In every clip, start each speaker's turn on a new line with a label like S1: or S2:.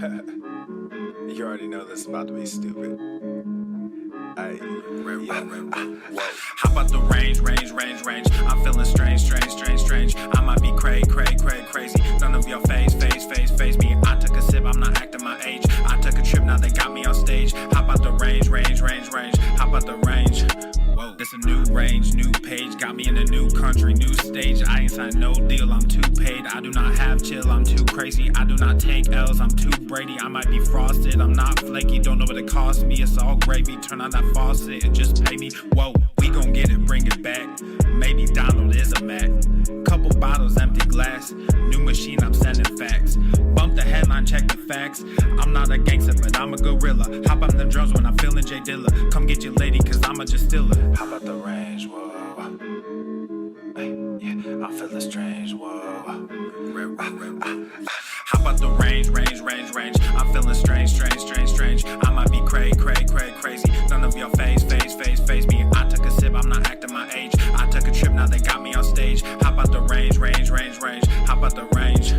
S1: You already know this is about to be stupid.
S2: Whoa. How about the range? I'm feeling strange. I might be crazy. None of your phase me. I took a sip, I'm not acting my age. I took a trip, now they got me on stage. How about the range? How about the range? Whoa. It's a new range, new page. Got me in a new country, new stage. I ain't signed no deal, I'm too paid. I do not have chill, I'm too crazy. I do not take L's, I'm too Brady. I might be frosted, I'm not flaky. Don't know what it cost me, it's all gravy. Turn on that faucet and just pay me. Whoa, we gon' get it, bring it back. Maybe Donald is a Mac. Couple bottles, empty glass. New machine, I'm sending facts. Bump the headline, check the facts. I'm not a gangster, but I'm a gorilla. Hop on them drums when I'm feeling J Dilla. Come get your lady, cause I'm a just stiller.
S1: How about the range? Whoa. Hey, yeah, I'm feeling strange. Whoa.
S2: How about the range? I'm feeling strange. I might be crazy. None of your phase me. I took a sip, I'm not acting my age. I took a trip, now they got me on stage. How about the range? How about the range?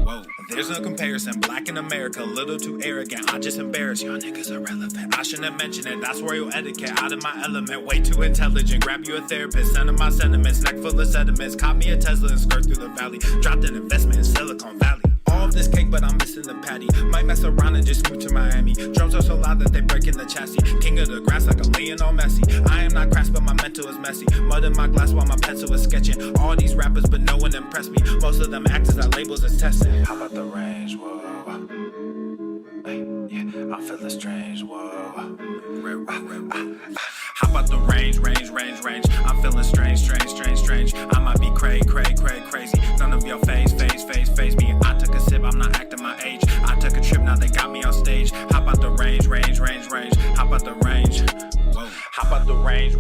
S2: Whoa. There's no comparison, black in America, little too arrogant. I just embarrass y'all niggas irrelevant. I shouldn't mention it, that's royal etiquette. Out of my element, way too intelligent. Grab you a therapist, send him my sentiments. Neck full of sediments, caught me a Tesla and skirt through the valley. Dropped an investment in Silicon Valley. All of this cake, but I'm missing the patty. Might mess around and just move to Miami. Drums are so loud that they break in the chassis. King of the grass like I'm Lionel Messi. I am not crass, but my mental is messy. Mud in my glass while my pencil is sketching. All these rappers, but no one impressed me. Most of them actors that labels as testing.
S1: How about the range? Whoa. Hey, yeah, I'm feeling strange. Whoa.
S2: How about the range? I'm feeling strange. I might be crazy. None of your phase me. I took a sip, I'm not acting my age. I took a trip, now they got me on stage. How about the range? How about the range? Whoa. How about the range?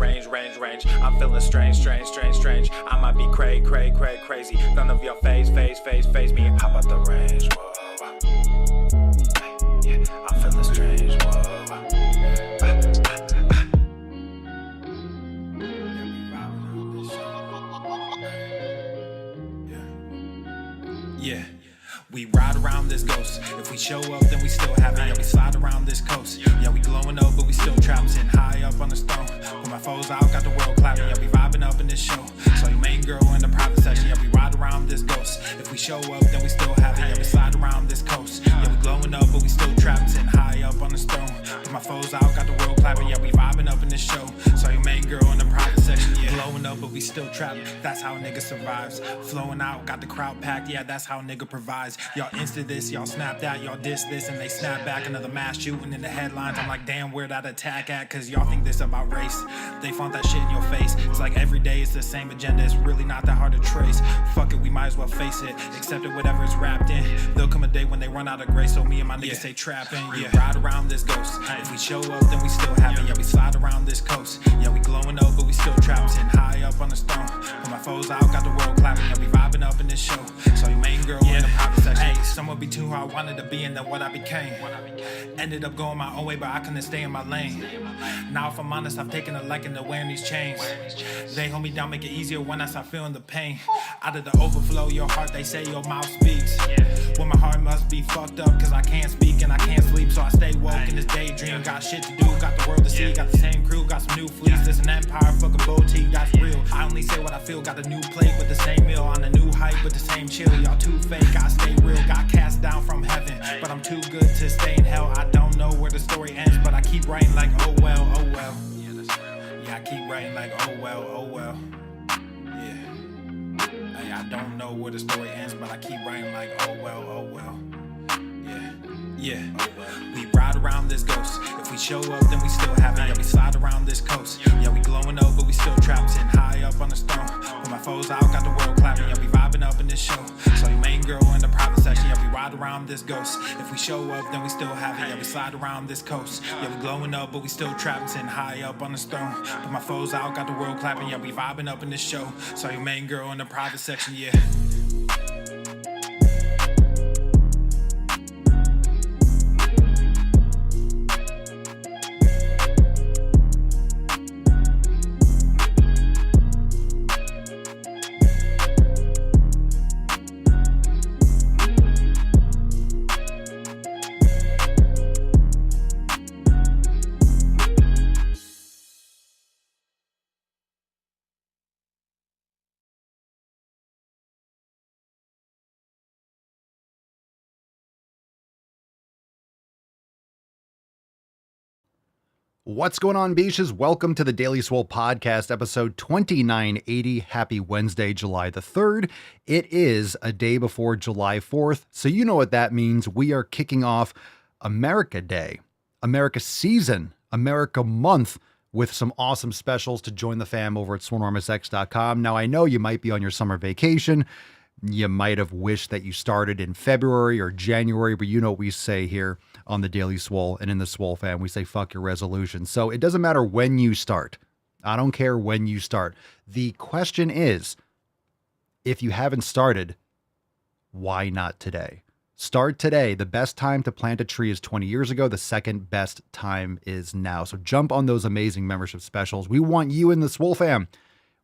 S2: I'm feeling strange. I might be crazy. None of your phase me.
S1: How about the range? Whoa. Hey, yeah, I'm feeling strange. Whoa.
S2: Yeah, we ride around this ghost. If we show up, then we still have it. Yeah, we slide around this coast. Yeah, we glowing up, but we still trapped. Sitting high up on the stone. When my foes out, got the world clapping. Yeah, we vibing up in this show. So your main girl in the private section. Yeah, we ride around this ghost. If we show up, then we still have it. Yeah, we slide around this coast. Yeah, we glowing up, but we still trapped. Sitting high up on the stone. When my foes out, got the world clapping. Yeah, we vibing up in this show. So your main girl in the private section. Yeah, glowing up, but we still trapped. That's how a nigga survives. Flowing out, got the crowd packed. Yeah, that's how a nigga provides. Y'all insta this, y'all snap that, y'all diss this, and they snap back. Another mass shooting in the headlines. I'm like, damn, where that attack at? Cause y'all think this about race. They flaunt that shit in your face. It's like every day it's the same agenda. It's really not that hard to trace. Fuck it, we might as well face it. Accept it, whatever it's wrapped in. There'll come a day when they run out of grace. So me and my niggas stay trapping. Yeah, ride around this ghost. If we show up, then we still have it. Yeah, we slide around this coast. Yeah, we glowing up, but we still trapped. Sitting high up on the stone. When my foes out, got the world clapping. Yeah, we vibing up in this show. So your main girl in the private section. Hey, somewhere between who I wanted to be and then what I became. Ended up going my own way, but I couldn't stay in my lane. Now if I'm honest, I've taken a liking to wearing these chains. They hold me down, make it easier when I start feeling the pain. Out of the overflow, your heart, they say your mouth speaks. Well, my heart must be fucked up, cause I can't speak and I can't sleep. So I stay woke in this daydream. Got shit to do, got the world to see. Got the same crew, got some new fleets. This an empire, fuck a boutique, that's real. I only say what I feel, got a new plate with the same meal. On a new hype with the same chill. Y'all too fake, I stay real. Got cast down from heaven, but I'm too good to stay in hell. I don't know where the story ends, but I keep writing like, oh well. Yeah, I keep writing like, oh well. Yeah. Hey, I don't know where the story ends, but I keep writing like, oh well. Yeah. We ride around this ghost. If we show up, then we still have it. Yeah, we slide around this coast. Yeah, we glowing up, but we still trapped. Sitting high up on the stone. When my foes out, got the world clapping. Yeah, we vibing up in this show. So your main girl in the private section. Yeah, we ride around this ghost. If we show up, then we still have it. Yeah, we slide around this coast. Yeah, we glowing up, but we still trapped. Sitting high up on the stone. But my foes out, got the world clapping. Yeah, we vibing up in this show. So your main girl in the private section. Yeah.
S3: What's going on, Beaches? Welcome to the Daily Swole podcast, episode 2980. Happy Wednesday, July the 3rd. It is a day before July 4th, so you know what that means. We are kicking off America Day, America Season, America Month with some awesome specials to join the fam over at swolenormousx.com. Now, I know you might be on your summer vacation. You might have wished that you started in February or January, but you know what we say here on the Daily Swole and in the Swole fam. We say, fuck your resolution. So it doesn't matter when you start. I don't care when you start. The question is, if you haven't started, why not today? Start today. The best time to plant a tree is 20 years ago. The second best time is now. So jump on those amazing membership specials. We want you in the Swole fam.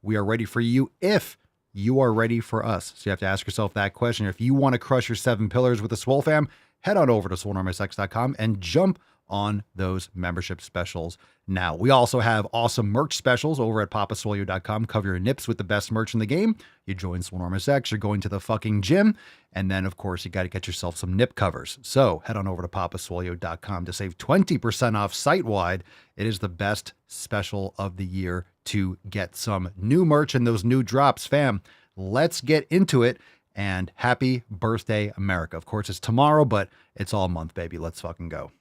S3: We are ready for you if you are ready for us. So you have to ask yourself that question. If you want to crush your 7 pillars with the Swole fam, head on over to swolenormousx.com and jump on those membership specials now. We also have awesome merch specials over at papaswolio.com. Cover your nips with the best merch in the game. You join Swolenormous X, you're going to the fucking gym. And then, of course, you got to get yourself some nip covers. So head on over to papaswolio.com to save 20% off site-wide. It is the best special of the year to get some new merch and those new drops, fam. Let's get into it. And happy birthday, America. Of course, it's tomorrow, but it's all month, baby. Let's fucking go.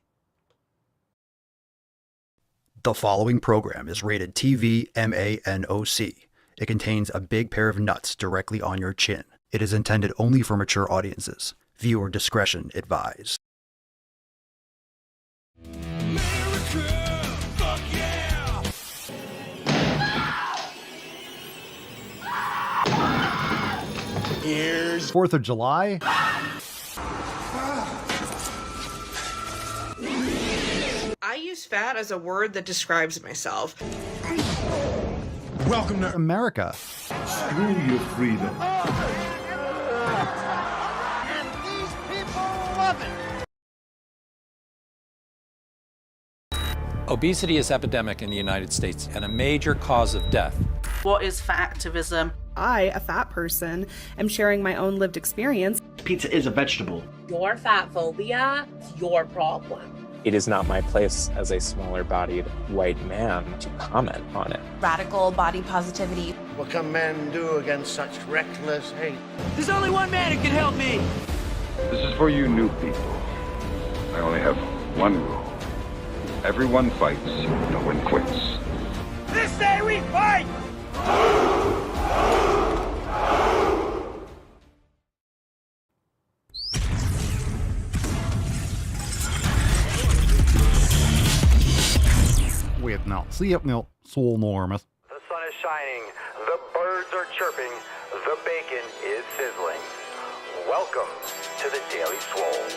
S3: The following program is rated TV MANOC. It contains a big pair of nuts directly on your chin. It is intended only for mature audiences. Viewer discretion advised.
S2: America, fuck yeah!
S3: 4th of July.
S4: I use fat as a word that describes myself.
S2: Welcome to
S3: America.
S5: Screw your freedom.
S6: And these people love it.
S7: Obesity is epidemic in the United States and a major cause of death.
S8: What is fat activism?
S9: I, a fat person, am sharing my own lived experience.
S10: Pizza is a vegetable.
S11: Your fat phobia is your problem.
S12: It is not my place as a smaller-bodied white man to comment on it.
S13: Radical body positivity.
S6: What can men do against such reckless hate?
S14: There's only one man who can help me.
S5: This is for you new people. I only have one rule. Everyone fights, no one quits.
S14: This day we fight!
S3: Wait, no. See it, no. Swolenormous.
S15: The sun is shining, the birds are chirping, the bacon is sizzling. Welcome to the Daily Swole.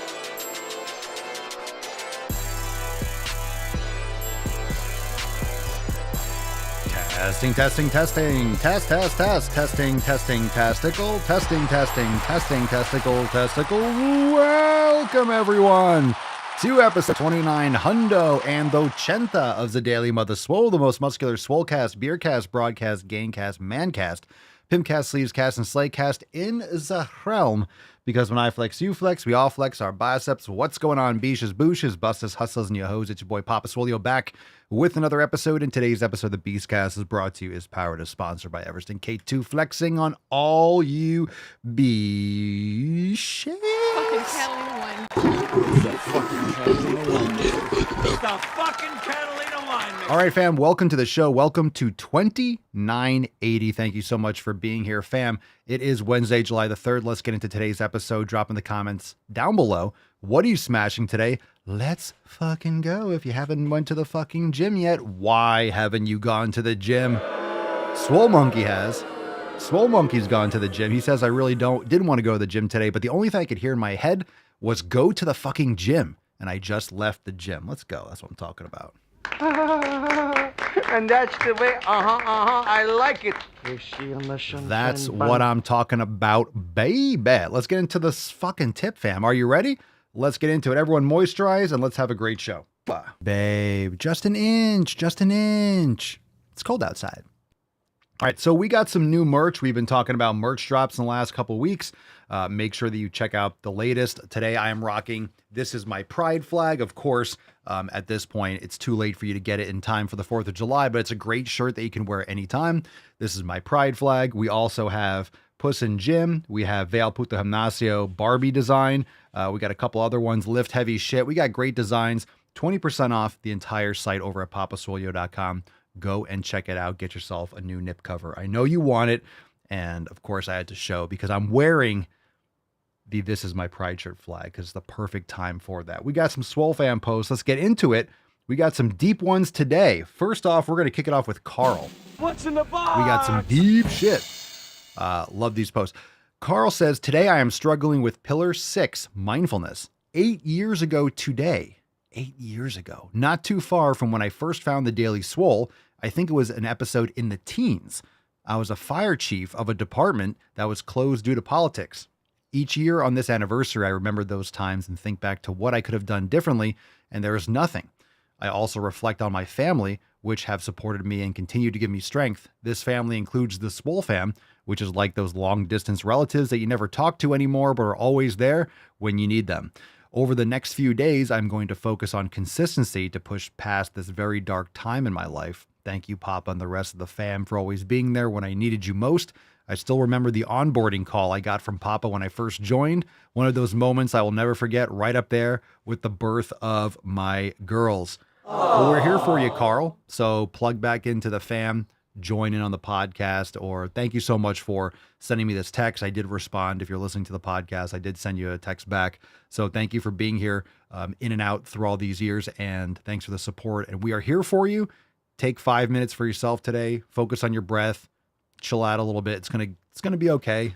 S3: Testing, testing, testing. Test, test, test. Testing, testing, testicle. Testing, testing, testing, testicle, testicle. Welcome, everyone, to episode 29 Hundo and Ochenta of the Daily Mother Swole, the most muscular swolecast, beercast, broadcast, gamecast, mancast, pimpcast, sleevescast, and slaycast in the realm. Because when I flex, you flex, we all flex our biceps. What's going on, beaches, booshes, busters, hustlers, and your hoes? It's your boy Papa Swolio back with another episode. In today's episode, the Beastcast is brought to you, is powered, is sponsored by Everston K2, flexing on all you beashes.
S11: Fucking Catalina wine.
S14: The fucking Catalina wine.
S3: All right, fam, welcome to the show. Welcome to 2980. Thank you so much for being here, fam. It is Wednesday, July the 3rd. Let's get into today's episode. Drop in the comments down below. What are you smashing today? Let's fucking go. If you haven't went to the fucking gym yet, why haven't you gone to the gym? Swole Monkey has. Swole Monkey's gone to the gym. He says, I really didn't want to go to the gym today, but the only thing I could hear in my head was go to the fucking gym. And I just left the gym. Let's go. That's what I'm talking about.
S6: And that's the way, I like it.
S3: That's what I'm talking about, baby. Let's get into this fucking tip, fam. Are you ready? Let's get into it. Everyone moisturize and let's have a great show. Babe, just an inch, just an inch. It's cold outside. All right, so we got some new merch. We've been talking about merch drops in the last couple of weeks. Make sure that you check out the latest. Today I am rocking This Is My Pride flag. Of course, at this point, it's too late for you to get it in time for the 4th of July, but it's a great shirt that you can wear anytime. This is my Pride flag. We also have Puss in Jim. We have Veil Puto Gimnasio Barbie design. We got a couple other ones, Lift Heavy Shit. We got great designs. 20% off the entire site over at papaswolio.com. Go and check it out. Get yourself a new nip cover. I know you want it. And of course I had to show because I'm wearing the This Is My Pride shirt flag because it's the perfect time for that. We got some Swole fan posts. Let's get into it. We got some deep ones today. First off, we're going to kick it off with Carl.
S14: What's in the box?
S3: We got some deep shit. Love these posts. Carl says, today I am struggling with Pillar 6, mindfulness. 8 years ago today. 8 years ago. Not too far from when I first found the Daily Swole. I think it was an episode in the teens. I was a fire chief of a department that was closed due to politics. Each year on this anniversary, I remember those times and think back to what I could have done differently, and there is nothing. I also reflect on my family, which have supported me and continue to give me strength. This family includes the Swole fam, which is like those long-distance relatives that you never talk to anymore, but are always there when you need them. Over the next few days, I'm going to focus on consistency to push past this very dark time in my life. Thank you, Papa, and the rest of the fam for always being there when I needed you most. I still remember the onboarding call I got from Papa when I first joined. One of those moments I will never forget, right up there with the birth of my girls. Well, we're here for you, Carl. So plug back into the fam, join in on the podcast, or thank you so much for sending me this text. I did respond. If you're listening to the podcast, I did send you a text back. So thank you for being here in and out through all these years, and thanks for the support. And we are here for you. Take 5 minutes for yourself today. Focus on your breath. Chill out a little bit. It's gonna be okay.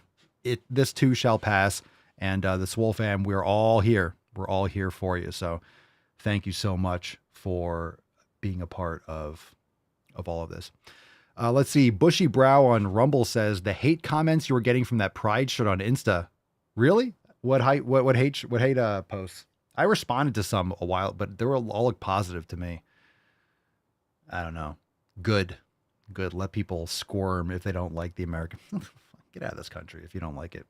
S3: This too shall pass. And the Swole fam, we're all here. We're all here for you. So thank you so much for being a part of all of this. Let's see. Bushy Brow on Rumble says the hate comments you were getting from that Pride shirt on Insta. Really? What hate posts? I responded to some a while, but they were all look positive to me. I don't know. Good. Let people squirm if they don't like the American. Get out of this country if you don't like it.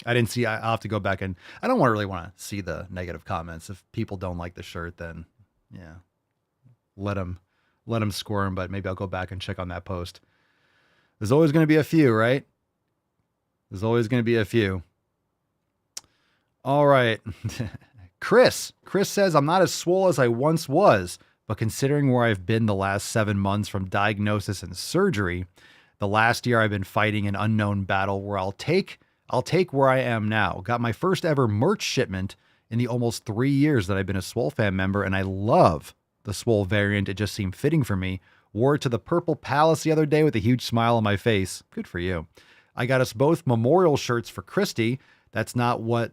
S3: I didn't see. I'll have to go back and I don't really want to see the negative comments. If people don't like the shirt, then yeah, let them squirm. But maybe I'll go back and check on that post. There's always going to be a few, right? There's always going to be a few. All right. Chris says, I'm not as swole as I once was, but considering where I've been the last 7 months from diagnosis and surgery, the last year I've been fighting an unknown battle where I'll take where I am now. Got my first ever merch shipment in the almost 3 years that I've been a Swole fan member, and I love the Swole variant. It just seemed fitting for me. Wore it to the Purple Palace the other day with a huge smile on my face. Good for you. I got us both memorial shirts for Christy. That's not what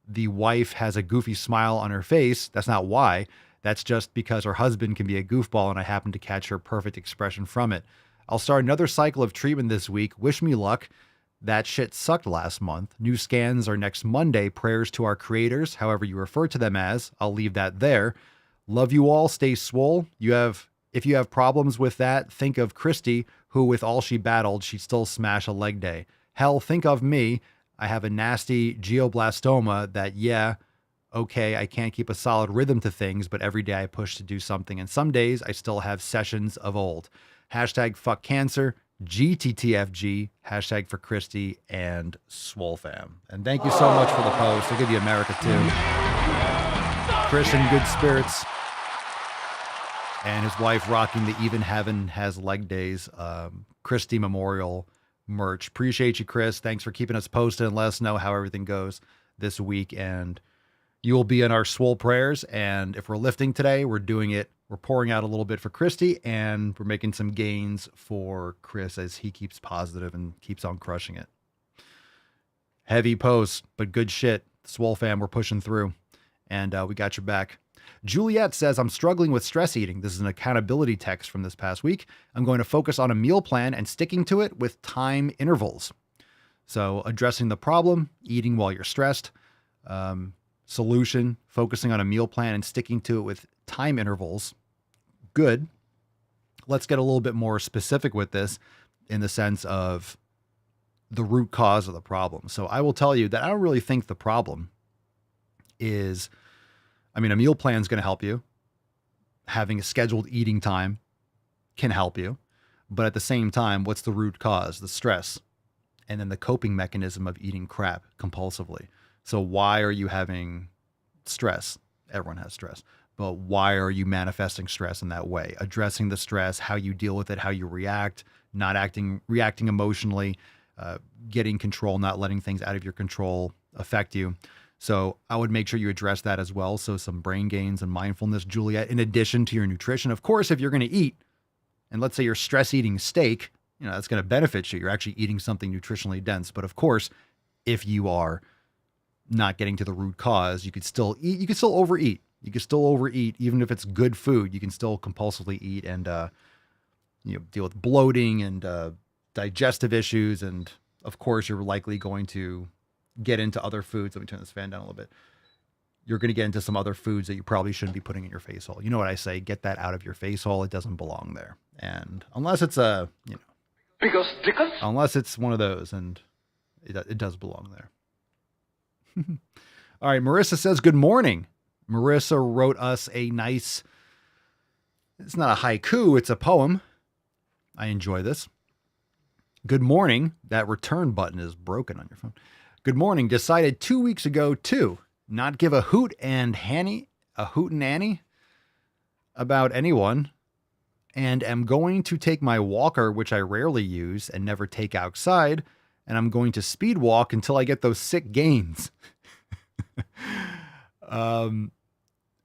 S3: the wife has a goofy smile on her face. That's not why. That's just because her husband can be a goofball and I happen to catch her perfect expression from it. I'll start another cycle of treatment this week. Wish me luck. That shit sucked last month. New scans are next Monday. Prayers to our creators, however you refer to them as. I'll leave that there. Love you all. Stay swole. If you have problems with that, think of Christy, who with all she battled, she'd still smash a leg day. Hell, think of me. I have a nasty glioblastoma that, yeah, okay, I can't keep a solid rhythm to things, but every day I push to do something. And some days I still have sessions of old. Hashtag fuck cancer, GTTFG, hashtag for Christy and Swole fam. And thank you so much for the post. I'll give you America too. Chris in good spirits. And his wife rocking the Even Heaven Has Leg Days Christy Memorial merch. Appreciate you, Chris. Thanks for keeping us posted and let us know how everything goes this week. And you will be in our Swole prayers. And if we're lifting today, we're doing it. We're pouring out a little bit for Christy, and we're making some gains for Chris as he keeps positive and keeps on crushing it. Heavy post, but good shit. Swole fam, we're pushing through, and we got your back. Juliet says, I'm struggling with stress eating. This is an accountability text from this past week. I'm going to focus on a meal plan and sticking to it with time intervals. So addressing the problem, eating while you're stressed. Solution, focusing on a meal plan and sticking to it with time intervals. Good. Let's get a little bit more specific with this. in the sense of the root cause of the problem. So I will tell you that I don't really think the problem is, I mean, a meal plan is going to help you. Having a scheduled eating time can help you. But at the same time, what's the root cause? The stress. And then the coping mechanism of eating crap compulsively. So why are you having stress? Everyone has stress. But why are you manifesting stress in that way? Addressing the stress, how you deal with it, how you react, reacting emotionally, getting control, not letting things out of your control affect you. So I would make sure you address that as well. So some brain gains and mindfulness, Juliet, in addition to your nutrition. Of course, if you're going to eat, and let's say you're stress eating steak, that's going to benefit you. You're actually eating something nutritionally dense. But of course, if you are not getting to the root cause, you could still eat. You could still overeat. You can still overeat, even if it's good food. You can still compulsively eat and deal with bloating and digestive issues. And of course, you're likely going to get into other foods. Let me turn this fan down a little bit. You're going to get into some other foods that you probably shouldn't be putting in your face hole. You know what I say? Get that out of your face hole. It doesn't belong there. And unless it's unless it's one of those, and it does belong there. All right. Marissa says, good morning. Marissa wrote us a nice, it's not a haiku, it's a poem. I enjoy this. Good morning. That return button is broken on your phone. Good morning. Decided 2 weeks ago to not give a hoot and Annie about anyone, and am going to take my walker, which I rarely use and never take outside, and I'm going to speed walk until I get those sick gains.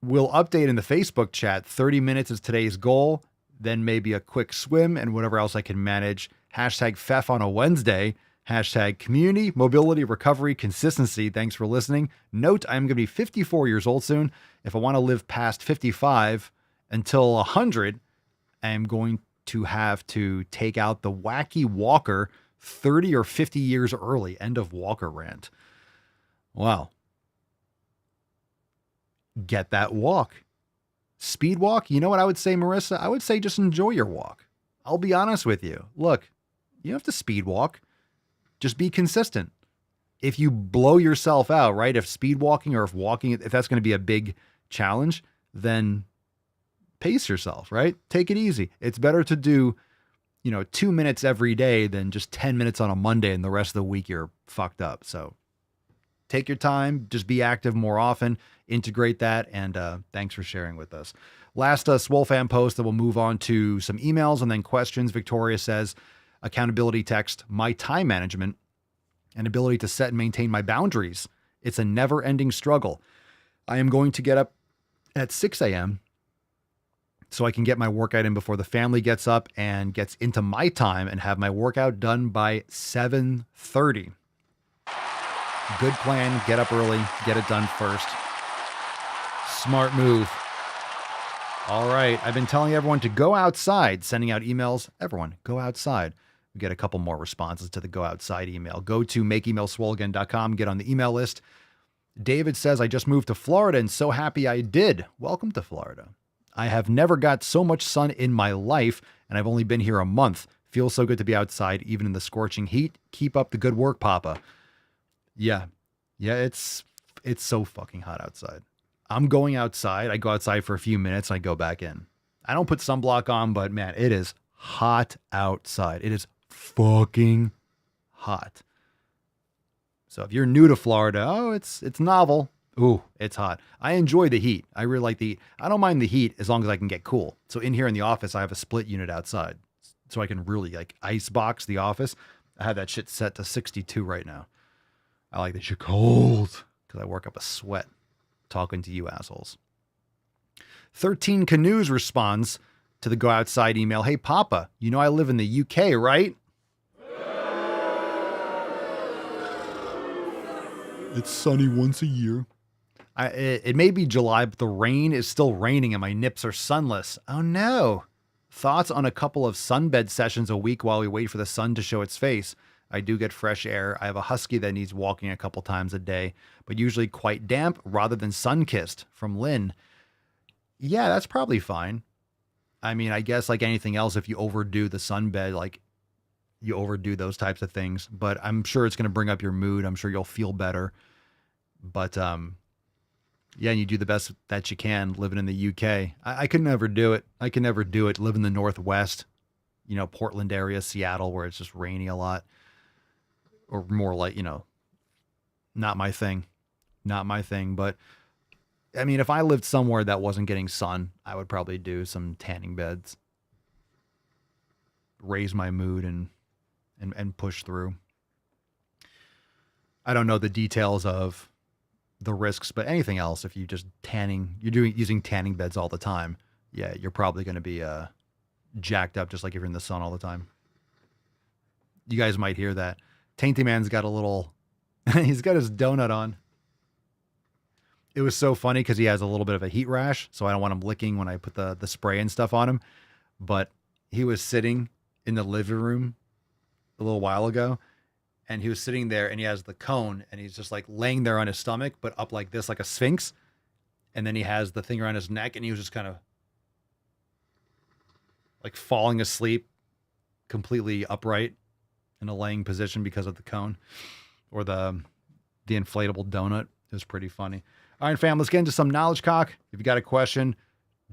S3: We'll update in the Facebook chat. 30 minutes is today's goal. Then maybe a quick swim and whatever else I can manage. Hashtag FEF on a Wednesday. Hashtag community, mobility, recovery, consistency. Thanks for listening. Note, I'm going to be 54 years old soon. If I want to live past 55 until 100, I'm going to have to take out the wacky walker 30 or 50 years early. End of walker rant. Wow. Get that walk. Speed walk. You know what I would say, Marissa? I would say just enjoy your walk. I'll be honest with you. Look, you don't have to speed walk. Just be consistent. If you blow yourself out, right? If speed walking or if walking, if that's going to be a big challenge, then pace yourself, right? Take it easy. It's better to do, 2 minutes every day than just 10 minutes on a Monday and the rest of the week you're fucked up. So take your time, just be active more often, integrate that. And thanks for sharing with us. Last Swole fan post, that we'll move on to some emails and then questions. Victoria says, accountability text, my time management and ability to set and maintain my boundaries. It's a never ending struggle. I am going to get up at 6 a.m. so I can get my workout in before the family gets up and gets into my time and have my workout done by 7:30. Good plan. Get up early, get it done first. Smart move. All right. I've been telling everyone to go outside, sending out emails. Everyone, go outside. We get a couple more responses to the go outside email. Go to makeemailswoleagain.com, get on the email list. David says, I just moved to Florida and so happy I did. Welcome to Florida. I have never got so much sun in my life, and I've only been here a month. Feels so good to be outside, even in the scorching heat. Keep up the good work, Papa. Yeah, it's so fucking hot outside. I'm going outside. I go outside for a few minutes and I go back in. I don't put sunblock on, but man, it is hot outside. It is fucking hot. So if you're new to Florida, it's novel. Ooh, it's hot. I enjoy the heat. I really like the heat. I don't mind the heat as long as I can get cool. So in here in the office, I have a split unit outside. So I can really ice box the office. I have that shit set to 62 right now. I like the shit cold because I work up a sweat talking to you assholes. 13 Canoes responds to the go outside email. Hey, Papa, you know I live in the UK, right? It's sunny once a year. It may be July, but the rain is still raining and my nips are sunless. Oh no. Thoughts on a couple of sunbed sessions a week while we wait for the sun to show its face. I do get fresh air. I have a husky that needs walking a couple times a day, but usually quite damp rather than sun-kissed. From Lynn. Yeah, that's probably fine. I mean, I guess like anything else, if you overdo the sunbed, you overdo those types of things. But I'm sure it's going to bring up your mood. I'm sure you'll feel better. But yeah, and you do the best that you can living in the UK. I could never do it. I can never do it. Live in the Northwest, Portland area, Seattle, where it's just rainy a lot, or more like, not my thing. Not my thing. But I mean, if I lived somewhere that wasn't getting sun, I would probably do some tanning beds, raise my mood and push through. I don't know the details of the risks, but anything else, if you just using tanning beds all the time, yeah, you're probably going to be jacked up just like if you're in the sun all the time. You guys might hear that. Tainty Man's got a little, he's got his donut on. It was so funny because he has a little bit of a heat rash, so I don't want him licking when I put the spray and stuff on him. But he was sitting in the living room a little while ago, and he was sitting there and he has the cone and he's just like laying there on his stomach, but up like this, like a sphinx. And then he has the thing around his neck and he was just kind of like falling asleep, completely upright in a laying position because of the cone or the inflatable donut. It was pretty funny. All right, fam, let's get into some knowledge cock. If you got a question,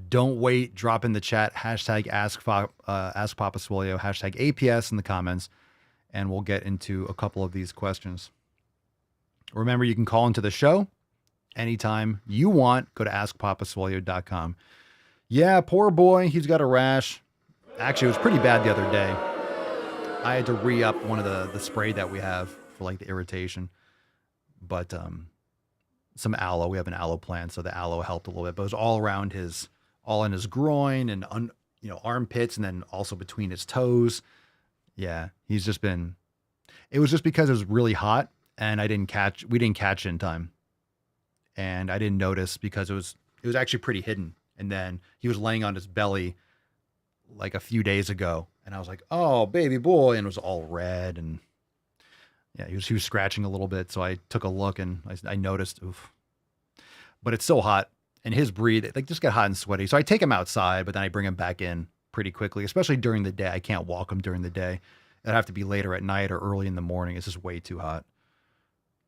S3: don't wait. Drop in the chat. Hashtag Ask Papa Swolio. Hashtag APS in the comments. And we'll get into a couple of these questions. Remember, you can call into the show anytime you want. Go to askpapaswolio.com. Yeah, poor boy. He's got a rash. Actually, it was pretty bad the other day. I had to re-up one of the spray that we have for like the irritation. But some aloe. We have an aloe plant, so the aloe helped a little bit. But it was all around all in his groin and armpits, and then also between his toes. Yeah, he's just been. It was just because it was really hot, and we didn't catch it in time, and I didn't notice because it was actually pretty hidden. And then he was laying on his belly like a few days ago, and I was like, "Oh, baby boy," and it was all red, and yeah, he was scratching a little bit. So I took a look and I noticed, oof. But it's so hot, and his breed, like, just get hot and sweaty. So I take him outside, but then I bring him back in pretty quickly, especially during the day. I can't walk him during the day. It'd have to be later at night or early in the morning. It's just way too hot.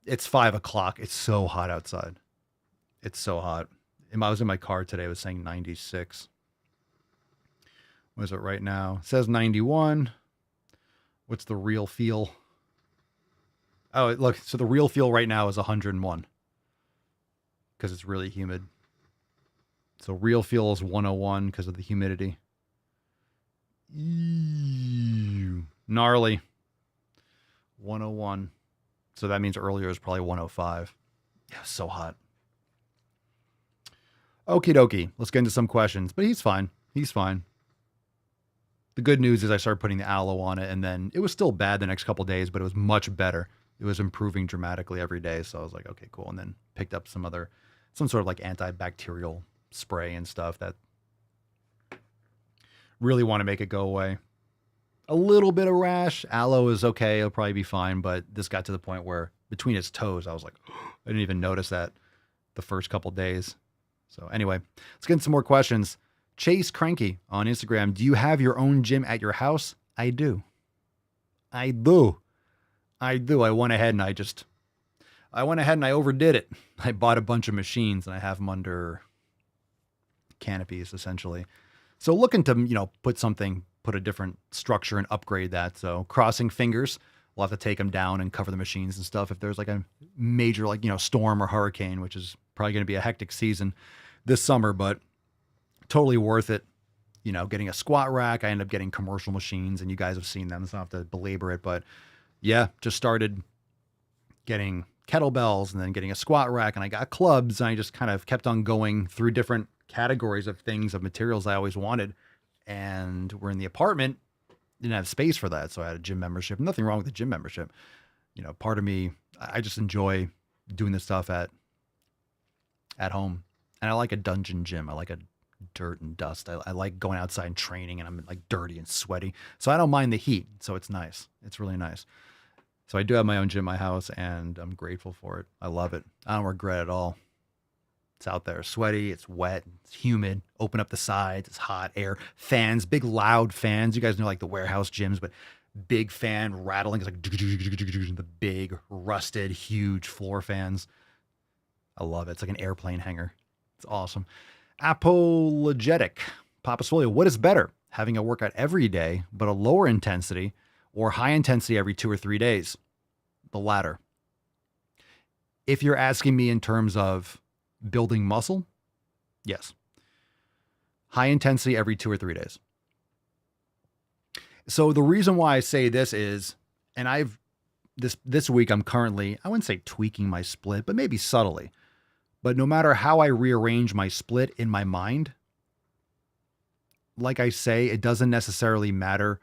S3: It's 5 o'clock. It's so hot outside. It's so hot. I was in my car today. It was saying 96. What is it right now? It says 91. What's the real feel? Oh, look. So the real feel right now is 101 because it's really humid. So real feel is 101 because of the humidity. Ew. Gnarly. 101. So that means earlier it was probably 105. Yeah, it was so hot. Okie dokie. Let's get into some questions. But he's fine. He's fine. The good news is I started putting the aloe on it, and then it was still bad the next couple of days, but it was much better. It was improving dramatically every day. So I was like, okay, cool. And then picked up some sort of like antibacterial spray and stuff that really want to make it go away. A little bit of rash. Aloe is okay. It'll probably be fine. But this got to the point where between his toes, I was like, I didn't even notice that the first couple days. So anyway, let's get into some more questions. Chase Cranky on Instagram. Do you have your own gym at your house? I do. I went ahead and I overdid it. I bought a bunch of machines and I have them under canopies essentially. So looking to, put a different structure and upgrade that. So crossing fingers, we'll have to take them down and cover the machines and stuff. If there's like a major, storm or hurricane, which is probably going to be a hectic season this summer, but totally worth it. Getting a squat rack. I end up getting commercial machines and you guys have seen them. So I don't have to belabor it, but yeah, just started getting kettlebells and then getting a squat rack, and I got clubs, and I just kind of kept on going through different categories of materials I always wanted. And we're in the apartment, didn't have space for that. So I had a gym membership. Nothing wrong with the gym membership. Part of me, I just enjoy doing this stuff at home. And I like a dungeon gym. I like a dirt and dust. I like going outside and training, and I'm like dirty and sweaty. So I don't mind the heat. So it's nice. It's really nice. So I do have my own gym in my house, and I'm grateful for it. I love it. I don't regret it at all. It's out there, sweaty, it's wet, it's humid. Open up the sides, it's hot air, fans, big loud fans. You guys know like the warehouse gyms, but big fan rattling. It's like the big, rusted, huge floor fans. I love it. It's like an airplane hangar. It's awesome. Apologetic. Papa Swolio, what is better? Having a workout every day, but a lower intensity, or high intensity every 2 or 3 days? The latter. If you're asking me in terms of building muscle, yes. High intensity every 2 or 3 days. So the reason why I say this is, and this week I'm currently, I wouldn't say tweaking my split, but maybe subtly. But no matter how I rearrange my split in my mind, like I say, it doesn't necessarily matter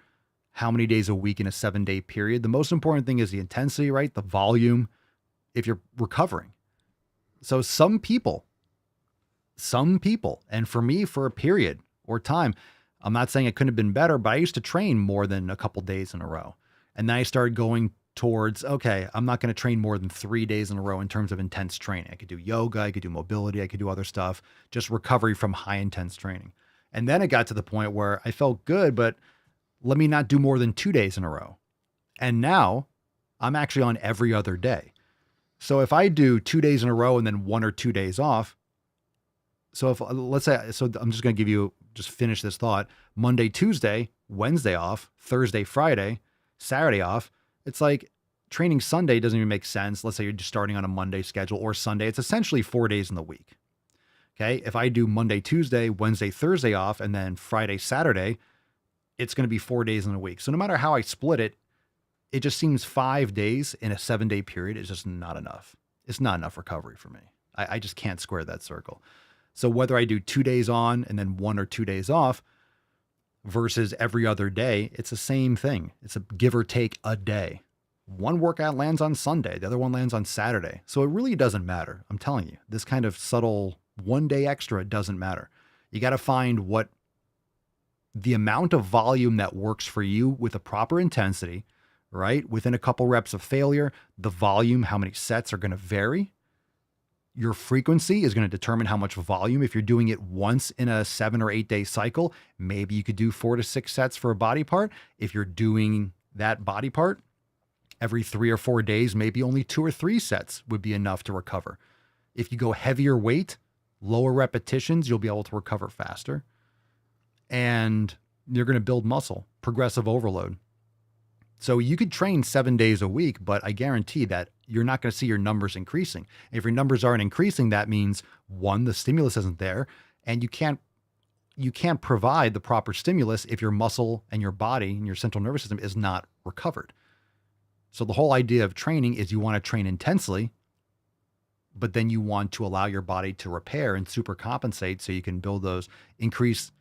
S3: how many days a week in a 7-day period. The most important thing is the intensity, right? The volume, if you're recovering. So some people, and for me, for a period or time, I'm not saying it couldn't have been better, but I used to train more than a couple days in a row. And then I started going towards, okay, I'm not going to train more than 3 days in a row in terms of intense training. I could do yoga, I could do mobility, I could do other stuff, just recovery from high intense training. And then it got to the point where I felt good, but let me not do more than 2 days in a row. And now I'm actually on every other day. So if I do 2 days in a row and then 1 or 2 days off, so if let's say, so I'm just going to give you, just finish this thought. Monday, Tuesday, Wednesday off, Thursday, Friday, Saturday off. It's like training Sunday doesn't even make sense. Let's say you're just starting on a Monday schedule or Sunday. It's essentially 4 days in the week. Okay. If I do Monday, Tuesday, Wednesday, Thursday off, and then Friday, Saturday, it's going to be 4 days in a week. So no matter how I split it, it just seems 5 days in a 7-day period is just not enough. It's not enough recovery for me. I just can't square that circle. So whether I do 2 days on and then 1 or 2 days off versus every other day, it's the same thing. It's a give or take a day. One workout lands on Sunday, the other one lands on Saturday. So it really doesn't matter. I'm telling you, this kind of subtle 1 day extra doesn't matter. You got to find what the amount of volume that works for you with a proper intensity, right? Within a couple reps of failure, the volume, how many sets are going to vary. Your frequency is going to determine how much volume. If you're doing it once in a 7 or 8 day cycle, maybe you could do 4 to 6 sets for a body part. If you're doing that body part every 3 or 4 days, maybe only 2 or 3 sets would be enough to recover. If you go heavier weight, lower repetitions, you'll be able to recover faster. And you're going to build muscle, progressive overload. So you could train 7 days a week, but I guarantee that you're not going to see your numbers increasing. If your numbers aren't increasing, that means 1, the stimulus isn't there, and you can't provide the proper stimulus if your muscle and your body and your central nervous system is not recovered. So the whole idea of training is you want to train intensely, but then you want to allow your body to repair and supercompensate so you can build those, increase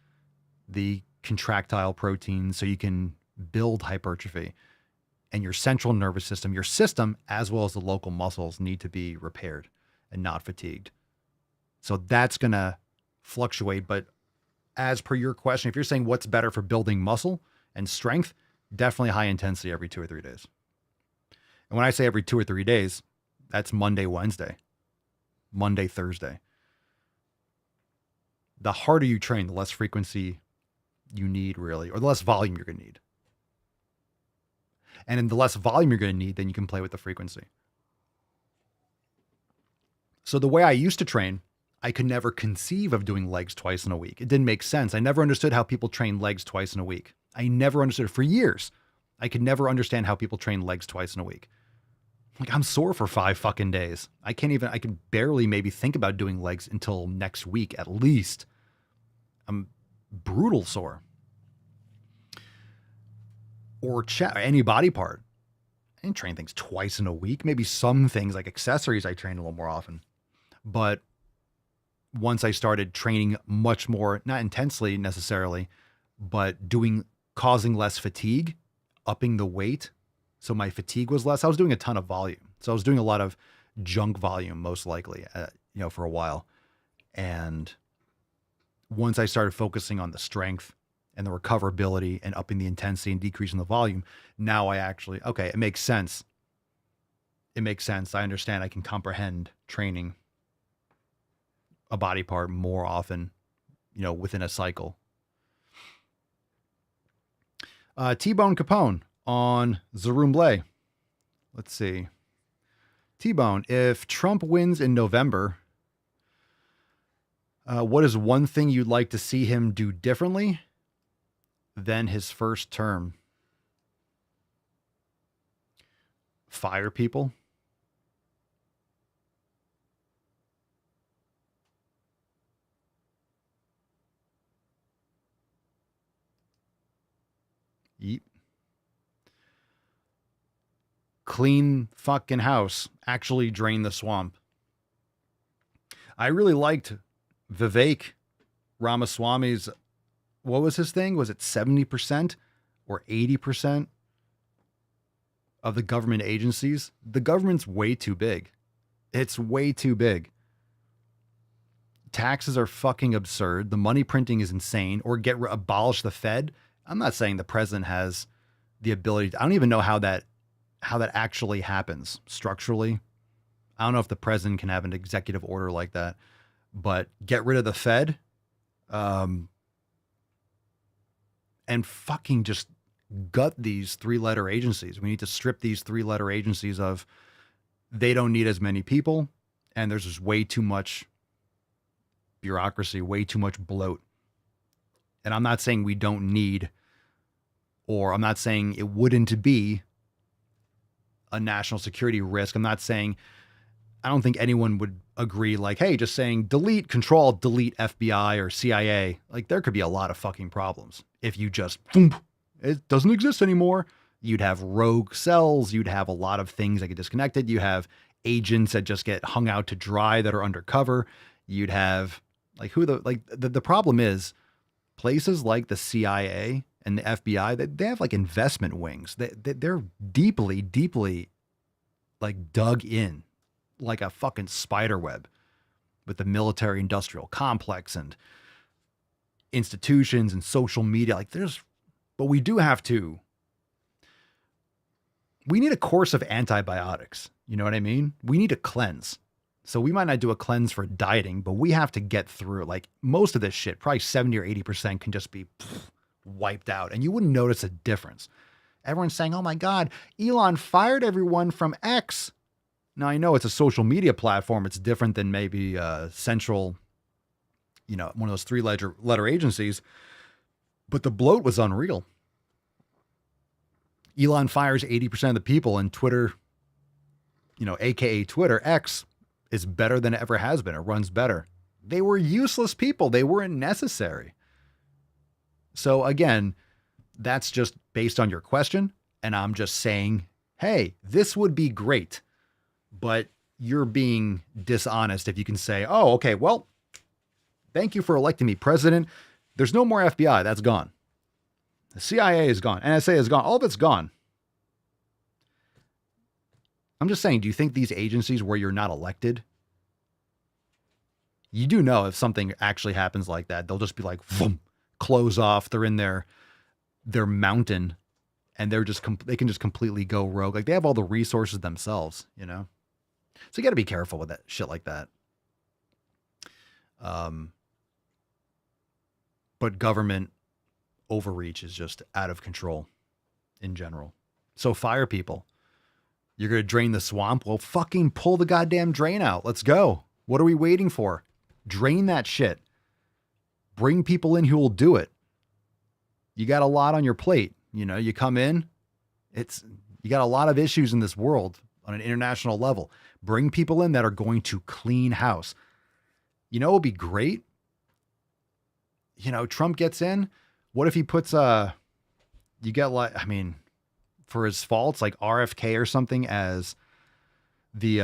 S3: the contractile proteins so you can build hypertrophy. And your central nervous system, your system, as well as the local muscles need to be repaired and not fatigued. So that's going to fluctuate. But as per your question, if you're saying what's better for building muscle and strength, definitely high intensity every 2 or 3 days. And when I say every 2 or 3 days, that's Monday, Wednesday, Monday, Thursday. The harder you train, the less frequency you need really, or the less volume you're going to need. And in the less volume you're going to need, then you can play with the frequency. So the way I used to train, I could never conceive of doing legs twice in a week. It didn't make sense. I never understood how people train legs twice in a week. I never understood it for years. I could never understand how people train legs twice in a week. Like, I'm sore for 5 fucking days. I can barely maybe think about doing legs until next week at least. I'm brutal sore. Or any body part. I didn't train things twice in a week. Maybe some things like accessories I train a little more often. But once I started training much more, not intensely necessarily, but causing less fatigue, upping the weight, so my fatigue was less. I was doing a ton of volume. So I was doing a lot of junk volume, most likely, for a while. And once I started focusing on the strength and the recoverability and upping the intensity and decreasing the volume, now I actually, okay, it makes sense. It makes sense. I understand. I can comprehend training a body part more often, within a cycle. T-Bone Capone. on Zarumble. Let's see. T-Bone, if Trump wins in November, what is one thing you'd like to see him do differently than his first term? Fire people. Yeet. Clean fucking house. Actually drain the swamp. I really liked Vivek Ramaswamy's, what was his thing? Was it 70% or 80% of the government agencies? The government's way too big. It's way too big. Taxes are fucking absurd. The money printing is insane. Or abolish the Fed. I'm not saying the president has the ability to, I don't even know how that actually happens structurally. I don't know if the president can have an executive order like that, but get rid of the Fed, and fucking just gut these 3-letter agencies. We need to strip these 3-letter agencies of, they don't need as many people, and there's just way too much bureaucracy, way too much bloat. And I'm not saying we don't need, or I'm not saying it wouldn't be a national security risk. I'm not saying, I don't think anyone would agree, like, hey, just saying delete, control, delete FBI or CIA. Like, there could be a lot of fucking problems if you just, boom, it doesn't exist anymore. You'd have rogue cells. You'd have a lot of things that get disconnected. You have agents that just get hung out to dry that are undercover. You'd have, like, the problem is places like the CIA and the FBI, they have like investment wings. They're deeply, deeply like dug in like a fucking spider web with the military industrial complex and institutions and social media. Like but we do have to, we need a course of antibiotics. You know what I mean? We need a cleanse. So we might not do a cleanse for dieting, but we have to get through, like, most of this shit, probably 70 or 80% can just be wiped out, and you wouldn't notice a difference. Everyone's saying, oh my God, Elon fired everyone from X. Now, I know it's a social media platform. It's different than maybe central, one of those 3-letter agencies, but the bloat was unreal. Elon fires 80% of the people, and Twitter, AKA Twitter, X, is better than it ever has been. It runs better. They were useless people. They weren't necessary. So again, that's just based on your question. And I'm just saying, hey, this would be great, but you're being dishonest if you can say, oh, okay, well, thank you for electing me president. There's no more FBI. That's gone. The CIA is gone. NSA is gone. All of it's gone. I'm just saying, do you think these agencies where you're not elected, you do know if something actually happens like that, they'll just be like, vroom, close off. They're in their mountain and they can just completely go rogue. Like, they have all the resources themselves, So you got to be careful with that shit like that. But government overreach is just out of control in general. So fire people. You're going to drain the swamp? Well, fucking pull the goddamn drain out. Let's go. What are we waiting for? Drain that shit. Bring people in who will do it. You got a lot on your plate. You come in, you got a lot of issues in this world on an international level. Bring people in that are going to clean house. It would be great. Trump gets in. What if he puts you get for his faults, like RFK or something as the,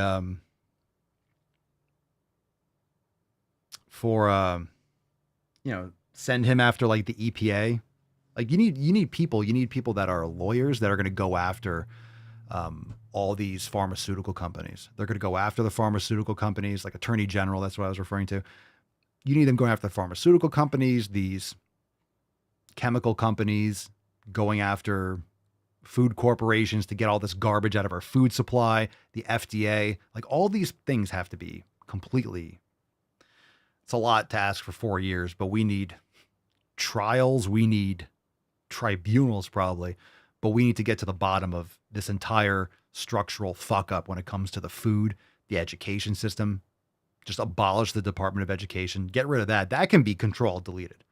S3: send him after like the EPA. Like you need people that are lawyers that are going to go after, all these pharmaceutical companies. They're going to go after the pharmaceutical companies, like Attorney General. That's what I was referring to. You need them going after the pharmaceutical companies, these chemical companies, going after food corporations to get all this garbage out of our food supply, the FDA, like all these things have to be completely, it's a lot to ask for 4 years, but we need trials. We need tribunals probably, but we need to get to the bottom of this entire structural fuck up when it comes to the food, the education system. Just abolish the Department of Education. Get rid of that. That can be controlled, deleted.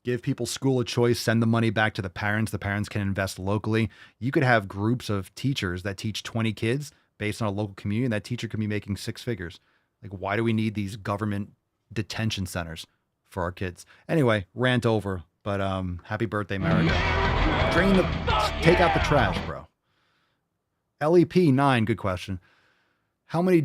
S3: Give people school of choice. Send the money back to the parents. The parents can invest locally. You could have groups of teachers that teach 20 kids based on a local community, and that teacher can be making 6 figures. Like, why do we need these government detention centers for our kids? Anyway, rant over. But happy birthday, America. Take out the trash, bro. LEP9, good question. How many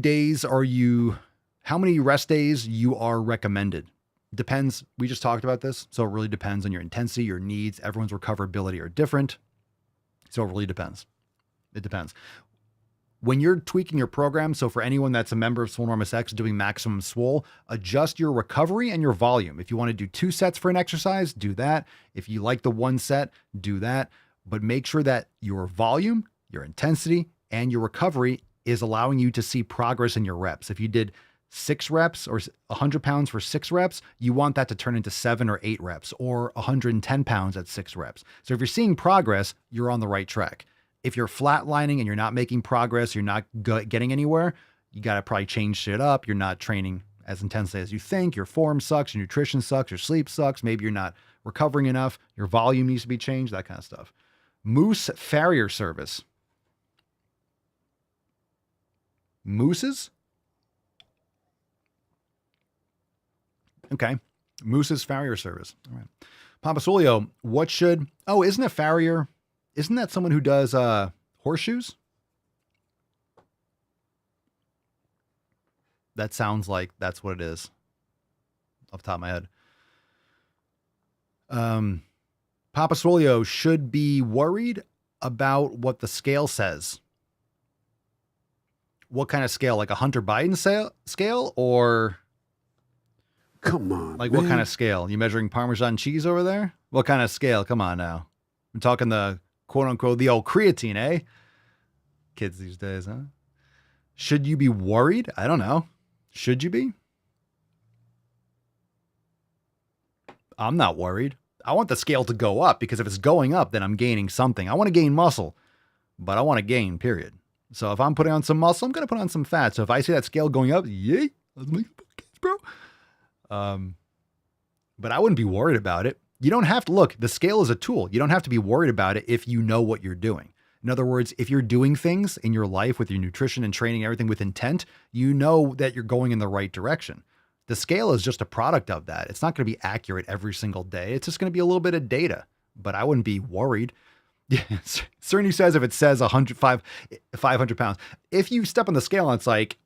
S3: rest days you are recommended? Depends. We just talked about this. So it really depends on your intensity, your needs. Everyone's recoverability are different. So it really depends. It depends. When you're tweaking your program, so for anyone that's a member of Swole Enormous X doing Maximum Swole, adjust your recovery and your volume. If you want to do 2 sets for an exercise, do that. If you like the 1 set, do that. But make sure that your volume, your intensity, and your recovery is allowing you to see progress in your reps. If you did 6 reps or 100 pounds for 6 reps, you want that to turn into 7 or 8 reps or 110 pounds at 6 reps. So if you're seeing progress, you're on the right track. If you're flatlining and you're not making progress, you're not getting anywhere, you got to probably change shit up. You're not training as intensely as you think. Your form sucks, your nutrition sucks, your sleep sucks. Maybe you're not recovering enough. Your volume needs to be changed, that kind of stuff. Moose Farrier Service. Mooses? Okay. Moose's Farrier Service. All right. Papa Solio, isn't a farrier, isn't that someone who does horseshoes? That sounds like that's what it is off the top of my head. Papa Solio should be worried about what the scale says. What kind of scale? Like a Hunter Biden scale or...
S10: Come on,
S3: like
S10: man.
S3: What kind of scale? You measuring Parmesan cheese over there? What kind of scale? Come on now. I'm talking the quote unquote, the old creatine, eh? Kids these days, huh? Should you be worried? I don't know. Should you be? I'm not worried. I want the scale to go up because if it's going up, then I'm gaining something. I want to gain muscle, but I want to gain, period. So if I'm putting on some muscle, I'm going to put on some fat. So if I see that scale going up, yay, let's make the podcast, bro. But I wouldn't be worried about it. You don't have to look, the scale is a tool. You don't have to be worried about it if you know what you're doing. In other words, if you're doing things in your life with your nutrition and training, everything with intent, you know that you're going in the right direction. The scale is just a product of that. It's not going to be accurate every single day. It's just going to be a little bit of data, but I wouldn't be worried. Yeah, Cerny says if it says 500 pounds, if you step on the scale and it's like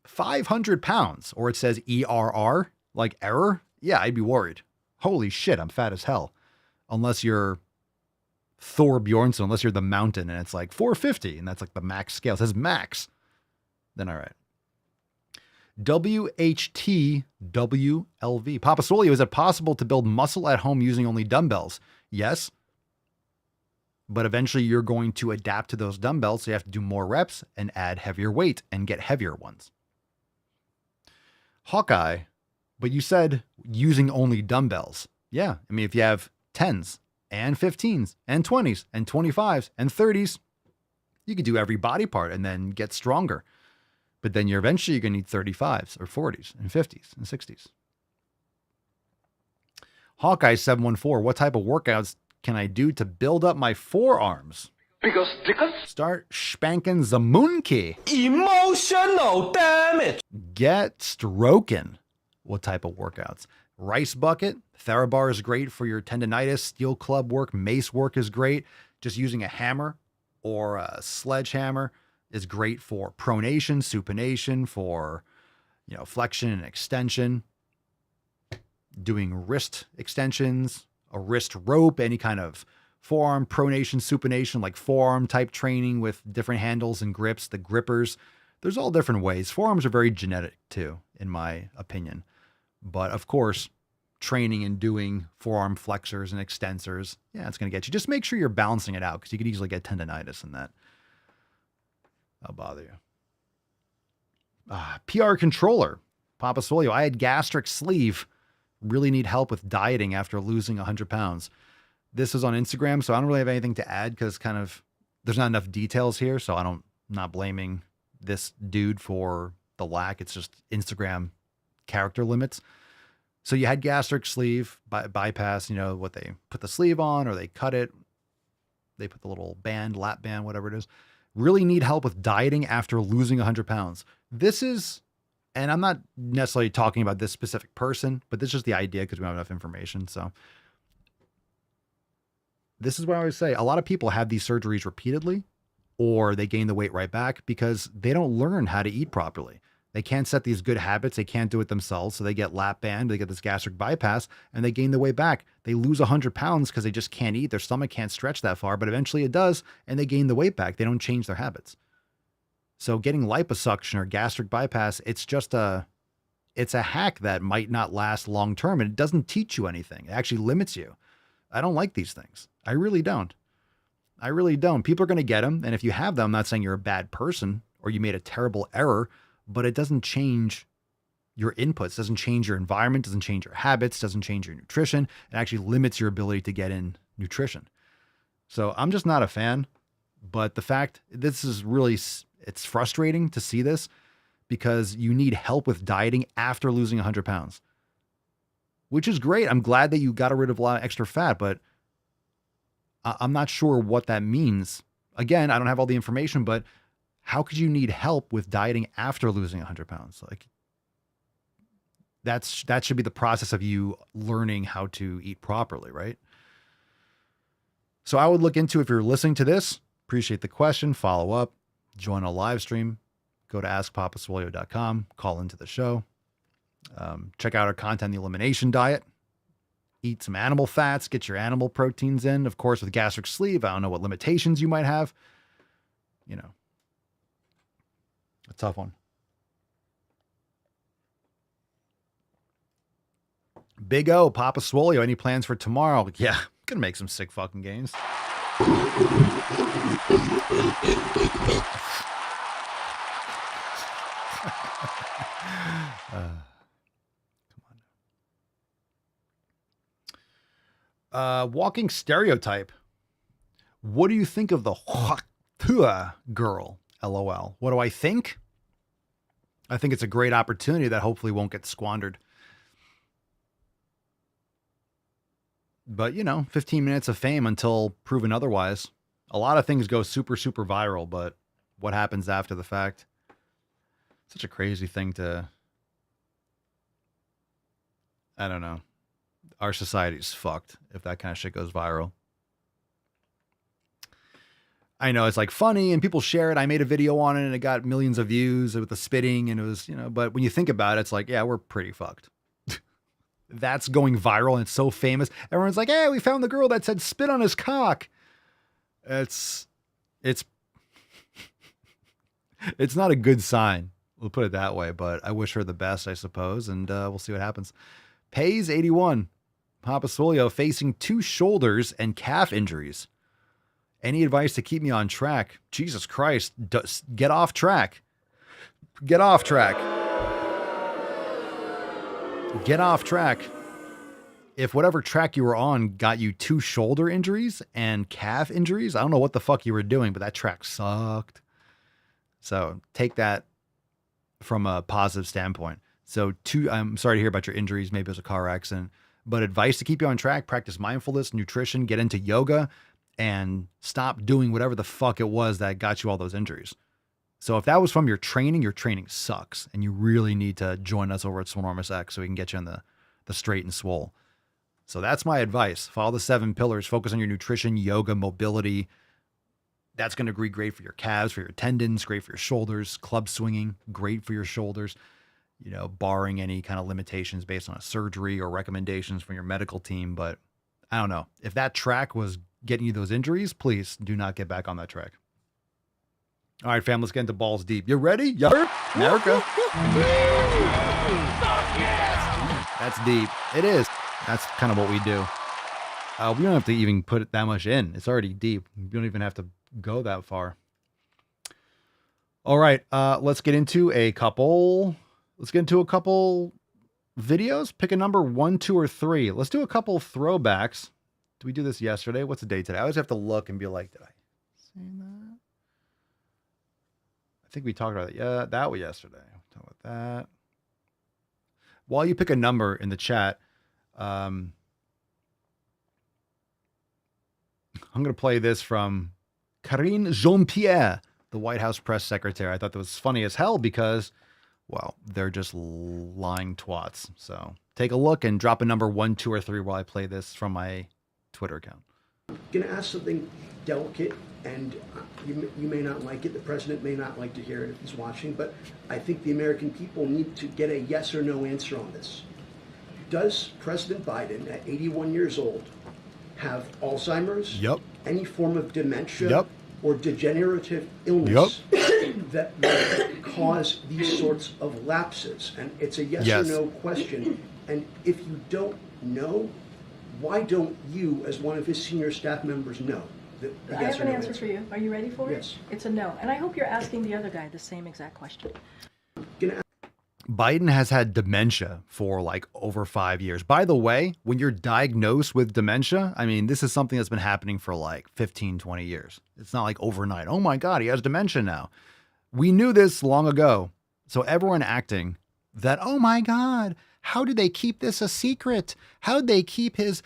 S3: 500 pounds or it says ERR, like error, yeah, I'd be worried. Holy shit, I'm fat as hell. Unless you're Thor Bjornsson, unless you're the mountain and it's like 450 and that's like the max scale. It says max. Then all right. WHTWLV. Papa Solio, is it possible to build muscle at home using only dumbbells? Yes. But eventually you're going to adapt to those dumbbells. So you have to do more reps and add heavier weight and get heavier ones. Hawkeye, but you said using only dumbbells. Yeah. I mean, if you have 10s and 15s and 20s and 25s and 30s, you could do every body part and then get stronger. But then you're going to need 35s or 40s and 50s and 60s. Hawkeye 714, what type of workouts can I do to build up my forearms?
S14: Because
S3: start spanking the monkey.
S14: Emotional damage.
S3: Get stroking. What type of workouts? Rice bucket. Therabar is great for your tendonitis. Steel club work. Mace work is great. Just using a hammer or a sledgehammer is great for pronation, supination, for, flexion and extension. Doing wrist extensions, a wrist rope, any kind of forearm pronation, supination, like forearm type training with different handles and grips, the grippers. There's all different ways. Forearms are very genetic too, in my opinion. But of course, training and doing forearm flexors and extensors, yeah, it's going to get you. Just make sure you're balancing it out because you could easily get tendonitis in that. That'll bother you. PR controller, Papa Solio. I had gastric sleeve. Really need help with dieting after losing 100 pounds. This was on Instagram, so I don't really have anything to add because there's not enough details here. So I'm not blaming this dude for the lack. It's just Instagram character limits. So you had gastric sleeve bypass, what they put the sleeve on or they cut it. They put the little band, lap band, whatever it is. Really need help with dieting after losing 100 pounds. This is, and I'm not necessarily talking about this specific person, but this is just the idea because we don't have enough information. So this is what I always say. A lot of people have these surgeries repeatedly, or they gain the weight right back because they don't learn how to eat properly. They can't set these good habits. They can't do it themselves. So they get lap band, they get this gastric bypass, and they gain the weight back. They lose 100 pounds because they just can't eat. Their stomach can't stretch that far, but eventually it does, and they gain the weight back. They don't change their habits. So getting liposuction or gastric bypass, it's a hack that might not last long term, and it doesn't teach you anything. It actually limits you. I don't like these things. I really don't. I really don't. People are going to get them, and if you have them, I'm not saying you're a bad person or you made a terrible error, but it doesn't change your inputs, doesn't change your environment, doesn't change your habits, doesn't change your nutrition. It actually limits your ability to get in nutrition. So I'm just not a fan, but the fact this is really, it's frustrating to see this because you need help with dieting after losing 100 pounds, which is great. I'm glad that you got rid of a lot of extra fat, but I'm not sure what that means. Again, I don't have all the information, but how could you need help with dieting after losing 100 pounds? Like that should be the process of you learning how to eat properly, right? So I would look into, if you're listening to this, appreciate the question, follow up, join a live stream, go to askpapaswolio.com, call into the show, check out our content, the elimination diet, eat some animal fats, get your animal proteins in. Of course, with gastric sleeve, I don't know what limitations you might have, a tough one. Big O, Papa Swolio, any plans for tomorrow? Yeah, gonna make some sick fucking games. Walking stereotype. What do you think of the girl? LOL. What do I think? I think it's a great opportunity that hopefully won't get squandered. But, 15 minutes of fame until proven otherwise. A lot of things go super, super viral, but what happens after the fact? Such a crazy thing to... I don't know. Our society's fucked if that kind of shit goes viral. I know it's like funny and people share it. I made a video on it and it got millions of views with the spitting and it was, but when you think about it, it's like, yeah, we're pretty fucked. That's going viral and it's so famous. Everyone's like, hey, we found the girl that said spit on his cock. It's not a good sign. We'll put it that way, but I wish her the best, I suppose. And we'll see what happens. Pays 81. Papa Swolio facing 2 shoulders and calf injuries. Any advice to keep me on track? Jesus Christ. Get off track. Get off track. Get off track. If whatever track you were on got you 2 shoulder injuries and calf injuries, I don't know what the fuck you were doing, but that track sucked. So take that from a positive standpoint. So I'm sorry to hear about your injuries. Maybe it was a car accident, but advice to keep you on track: practice mindfulness, nutrition, get into yoga, and stop doing whatever the fuck it was that got you all those injuries. So if that was from your training sucks, and you really need to join us over at Swolenormous X so we can get you on the straight and swole. So that's my advice. Follow the 7 pillars. Focus on your nutrition, yoga, mobility. That's going to be great for your calves, for your tendons, great for your shoulders. Club swinging, great for your shoulders. Barring any kind of limitations based on a surgery or recommendations from your medical team. But I don't know. If that track was getting you those injuries, please do not get back on that track. All right, fam, let's get into balls deep. You ready? You heard? America. That's deep. It is. That's kind of what we do. We don't have to even put it that much in. It's already deep. We don't even have to go that far. All right, let's get into a couple videos. Pick a number 1, 2, or 3. Let's do a couple throwbacks. Did we do this yesterday? What's the date today? I always have to look and be like, did I say that? I think we talked about it. Yeah, that was yesterday. We talked about that. While you pick a number in the chat, I'm going to play this from Karine Jean-Pierre, the White House press secretary. I thought that was funny as hell because, well, they're just lying twats. So take a look and drop a number 1, 2, or 3 while I play this from my Twitter account.
S16: I'm going to ask something delicate, and you may not like it. The president may not like to hear it if he's watching, but I think the American people need to get a yes or no answer on this. Does President Biden, at 81 years old, have Alzheimer's, any form of dementia, or degenerative illness that would cause these sorts of lapses? And it's a yes or no question. And if you don't know, why don't you, as one of his senior staff members, know?
S17: I have an answer for you. Are you ready for it? It's a no. And I hope you're asking the other guy the same exact question.
S3: Biden has had dementia for like over 5 years. By the way, when you're diagnosed with dementia, I mean, this is something that's been happening for like 15, 20 years. It's not like overnight. Oh my God, he has dementia now. We knew this long ago. So everyone acting that, oh my God, how do they keep this a secret? How do they keep his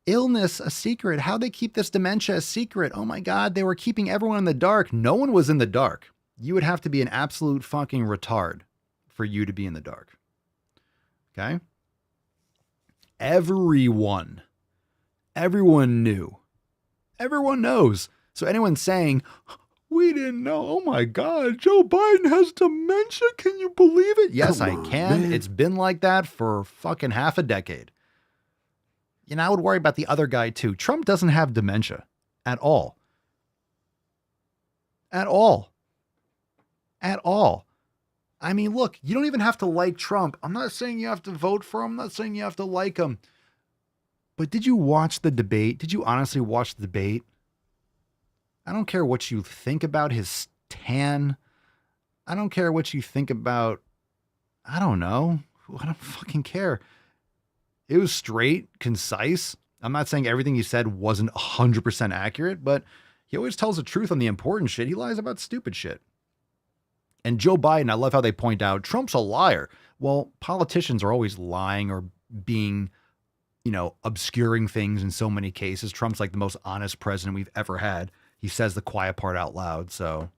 S3: illness a secret? How do they keep this dementia a secret? Oh my God, they were keeping everyone in the dark. No one was in the dark. You would have to be an absolute fucking retard for you to be in the dark. Okay? Everyone knew. Everyone knows. So anyone saying, we didn't know, oh my God, Joe Biden has dementia. Can you believe it? Yes, I can. Man. It's been like that for fucking half a decade. You know, I would worry about the other guy too. Trump doesn't have dementia at all. At all. At all. I mean, look, you don't even have to like Trump. I'm not saying you have to vote for him. I'm not saying you have to like him. But did you watch the debate? Did you honestly watch the debate? I don't care what you think about his tan. I don't care what you think about, I don't know. I don't fucking care. It was straight, concise. I'm not saying everything he said wasn't 100% accurate, but he always tells the truth on the important shit. He lies about stupid shit. And Joe Biden, I love how they point out, Trump's a liar. Well, politicians are always lying or being, you know, obscuring things in so many cases. Trump's like the most honest president we've ever had. He says the quiet part out loud. So,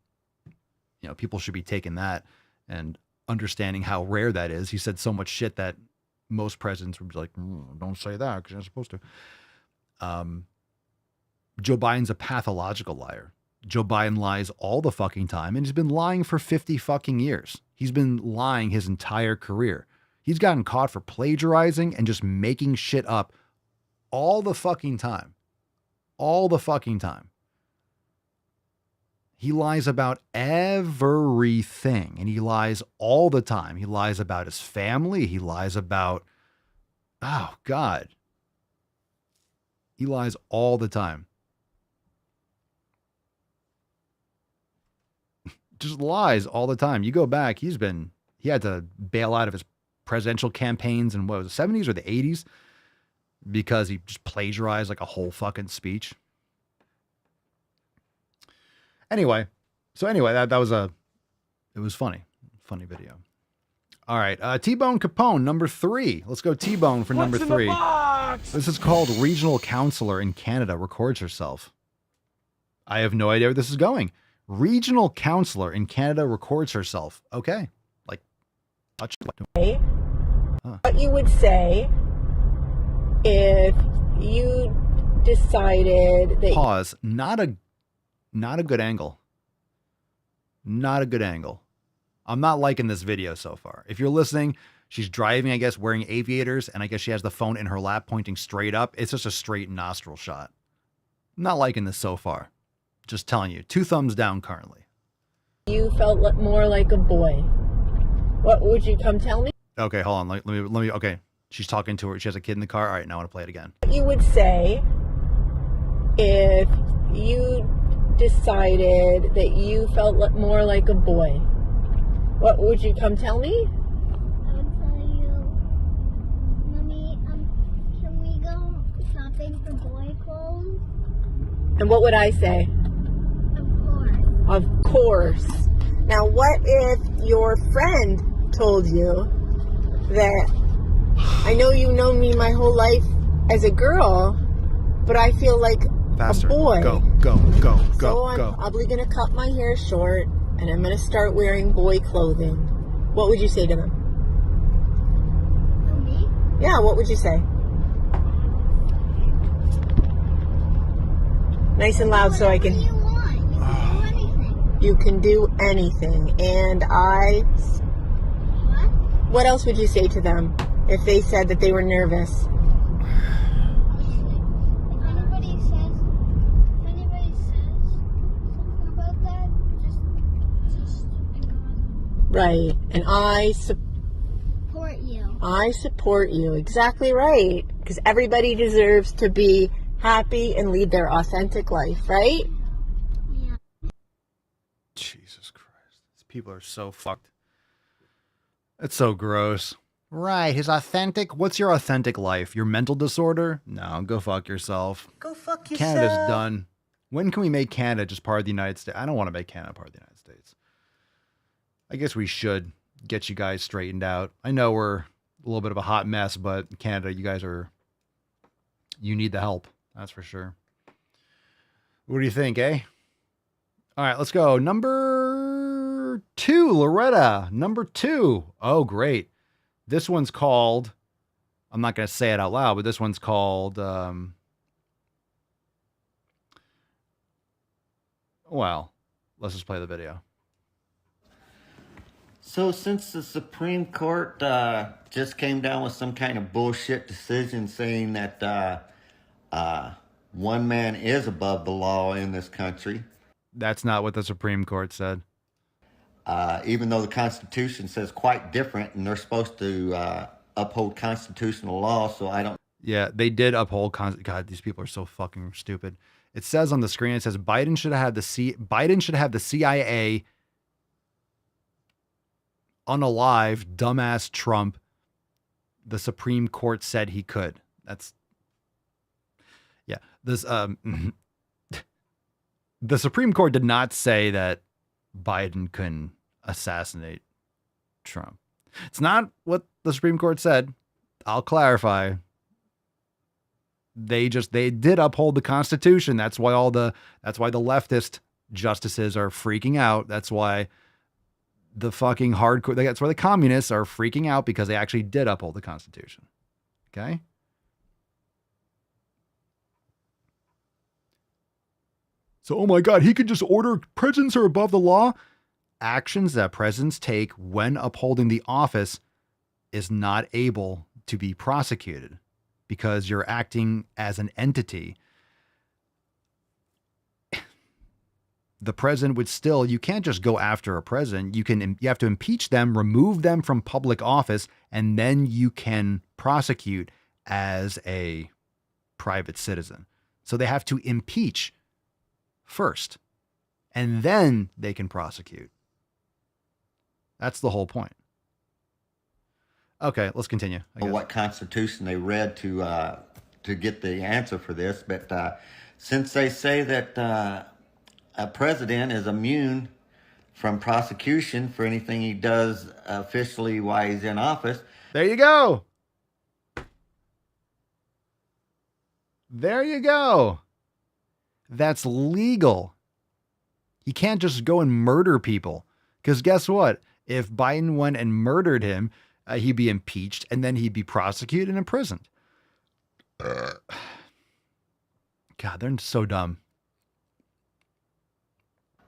S3: you know, people should be taking that and understanding how rare that is. He said so much shit that most presidents would be like, don't say that because you're not supposed to. Joe Biden's a pathological liar. Joe Biden lies all the fucking time, and he's been lying for 50 fucking years. He's been lying his entire career. He's gotten caught for plagiarizing and just making shit up all the fucking time. All the fucking time. He lies about everything, and he lies all the time. He lies about his family. He lies about, oh God. He lies all the time. Just lies all the time. You go back, he had to bail out of his presidential campaigns in what was the 70s or the 80s because he just plagiarized like a whole fucking speech. Anyway, that was it was funny video. All right, T-Bone Capone, number 3. Let's go T-Bone for number 3. This is called Regional Counselor in Canada records herself. I have no idea where this is going. Regional counselor in Canada records herself. Okay. Like,
S11: what you would say if you decided that...
S3: Pause. Not a good angle. Not a good angle. I'm not liking this video so far. If you're listening, she's driving, I guess, wearing aviators, and I guess she has the phone in her lap pointing straight up. It's just a straight nostril shot. I'm not liking this so far. Just telling you, 2 thumbs down currently.
S11: You felt more like a boy. What would you come tell me?
S3: Okay, hold on. Let me. Okay, she's talking to her. She has a kid in the car. All right, now I want to play it again.
S11: What you would say if you decided that you felt more like a boy. What would you come tell me?
S18: I would tell you, Mommy, can we go shopping for boy clothes?
S11: And what would I say? Of course. Now, what if your friend told you that, I know you've known me my whole life as a girl, but I feel like
S3: Faster.
S11: a boy.
S3: Go.
S11: So I'm probably going to cut my hair short, and I'm going to start wearing boy clothing. What would you say to them?
S18: Me?
S11: Yeah, what would you say? Nice and loud so I can... You can do anything. And what else would you say to them if they said that they were nervous?
S18: If anybody says something about that, just ignore them.
S11: Right. And I
S18: Support you.
S11: I support you. Exactly right. Because everybody deserves to be happy and lead their authentic life, right?
S18: Yeah.
S3: Jesus Christ. These people are so fucked. It's so gross. Right. His authentic. What's your authentic life? Your mental disorder? No, go fuck yourself.
S6: Go fuck yourself.
S3: Canada's done. When can we make Canada just part of the United States? I don't want to make Canada part of the United States. I guess we should get you guys straightened out. I know we're a little bit of a hot mess, but Canada, you need the help. That's for sure. What do you think, eh? All right, let's go. Number 2, Loretta. Number 2. Oh, great. This one's called, I'm not going to say it out loud, but this one's called, well, let's just play the video.
S19: So since the Supreme Court just came down with some kind of bullshit decision saying that one man is above the law in this country.
S3: That's not what the Supreme Court said.
S19: Even though the Constitution says quite different, and they're supposed to uphold constitutional law, so I don't...
S3: Yeah, they did uphold... God, these people are so fucking stupid. It says on the screen, it says Biden should have the CIA unalive dumbass Trump. The Supreme Court said he could. That's... Yeah, this... The Supreme Court did not say that Biden couldn't assassinate Trump. It's not what the Supreme Court said. I'll clarify. They did uphold the Constitution. That's why the leftist justices are freaking out. That's why the fucking hardcore, that's why the communists are freaking out, because they actually did uphold the Constitution. Okay? So, oh my God, he could just order presidents are above the law. Actions that presidents take when upholding the office is not able to be prosecuted because you're acting as an entity. The president would still, you can't just go after a president. You have to impeach them, remove them from public office, and then you can prosecute as a private citizen. So they have to impeach first, and then they can prosecute. That's the whole point. Okay, let's continue.
S19: What Constitution they read to get the answer for this, but since they say that a president is immune from prosecution for anything he does officially while he's in office.
S3: There you go. There you go. That's legal. You can't just go and murder people. Because guess what? If Biden went and murdered him, he'd be impeached and then he'd be prosecuted and imprisoned. God, they're so dumb.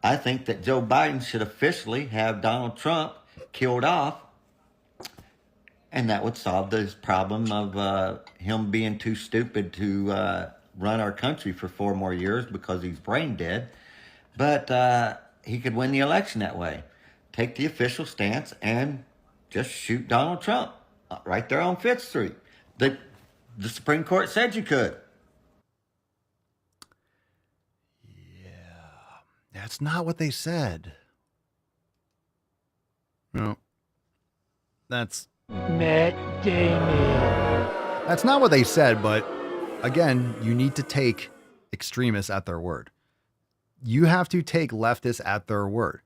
S19: I think that Joe Biden should officially have Donald Trump killed off, and that would solve this problem of him being too stupid to run our country for 4 more years because he's brain dead. But he could win the election that way. Take the official stance and just shoot Donald Trump right there on 5th Street. The Supreme Court said you could.
S3: That's not what they said. No. That's
S6: Matt Damon.
S3: That's not what they said, but again, you need to take extremists at their word. You have to take leftists at their word.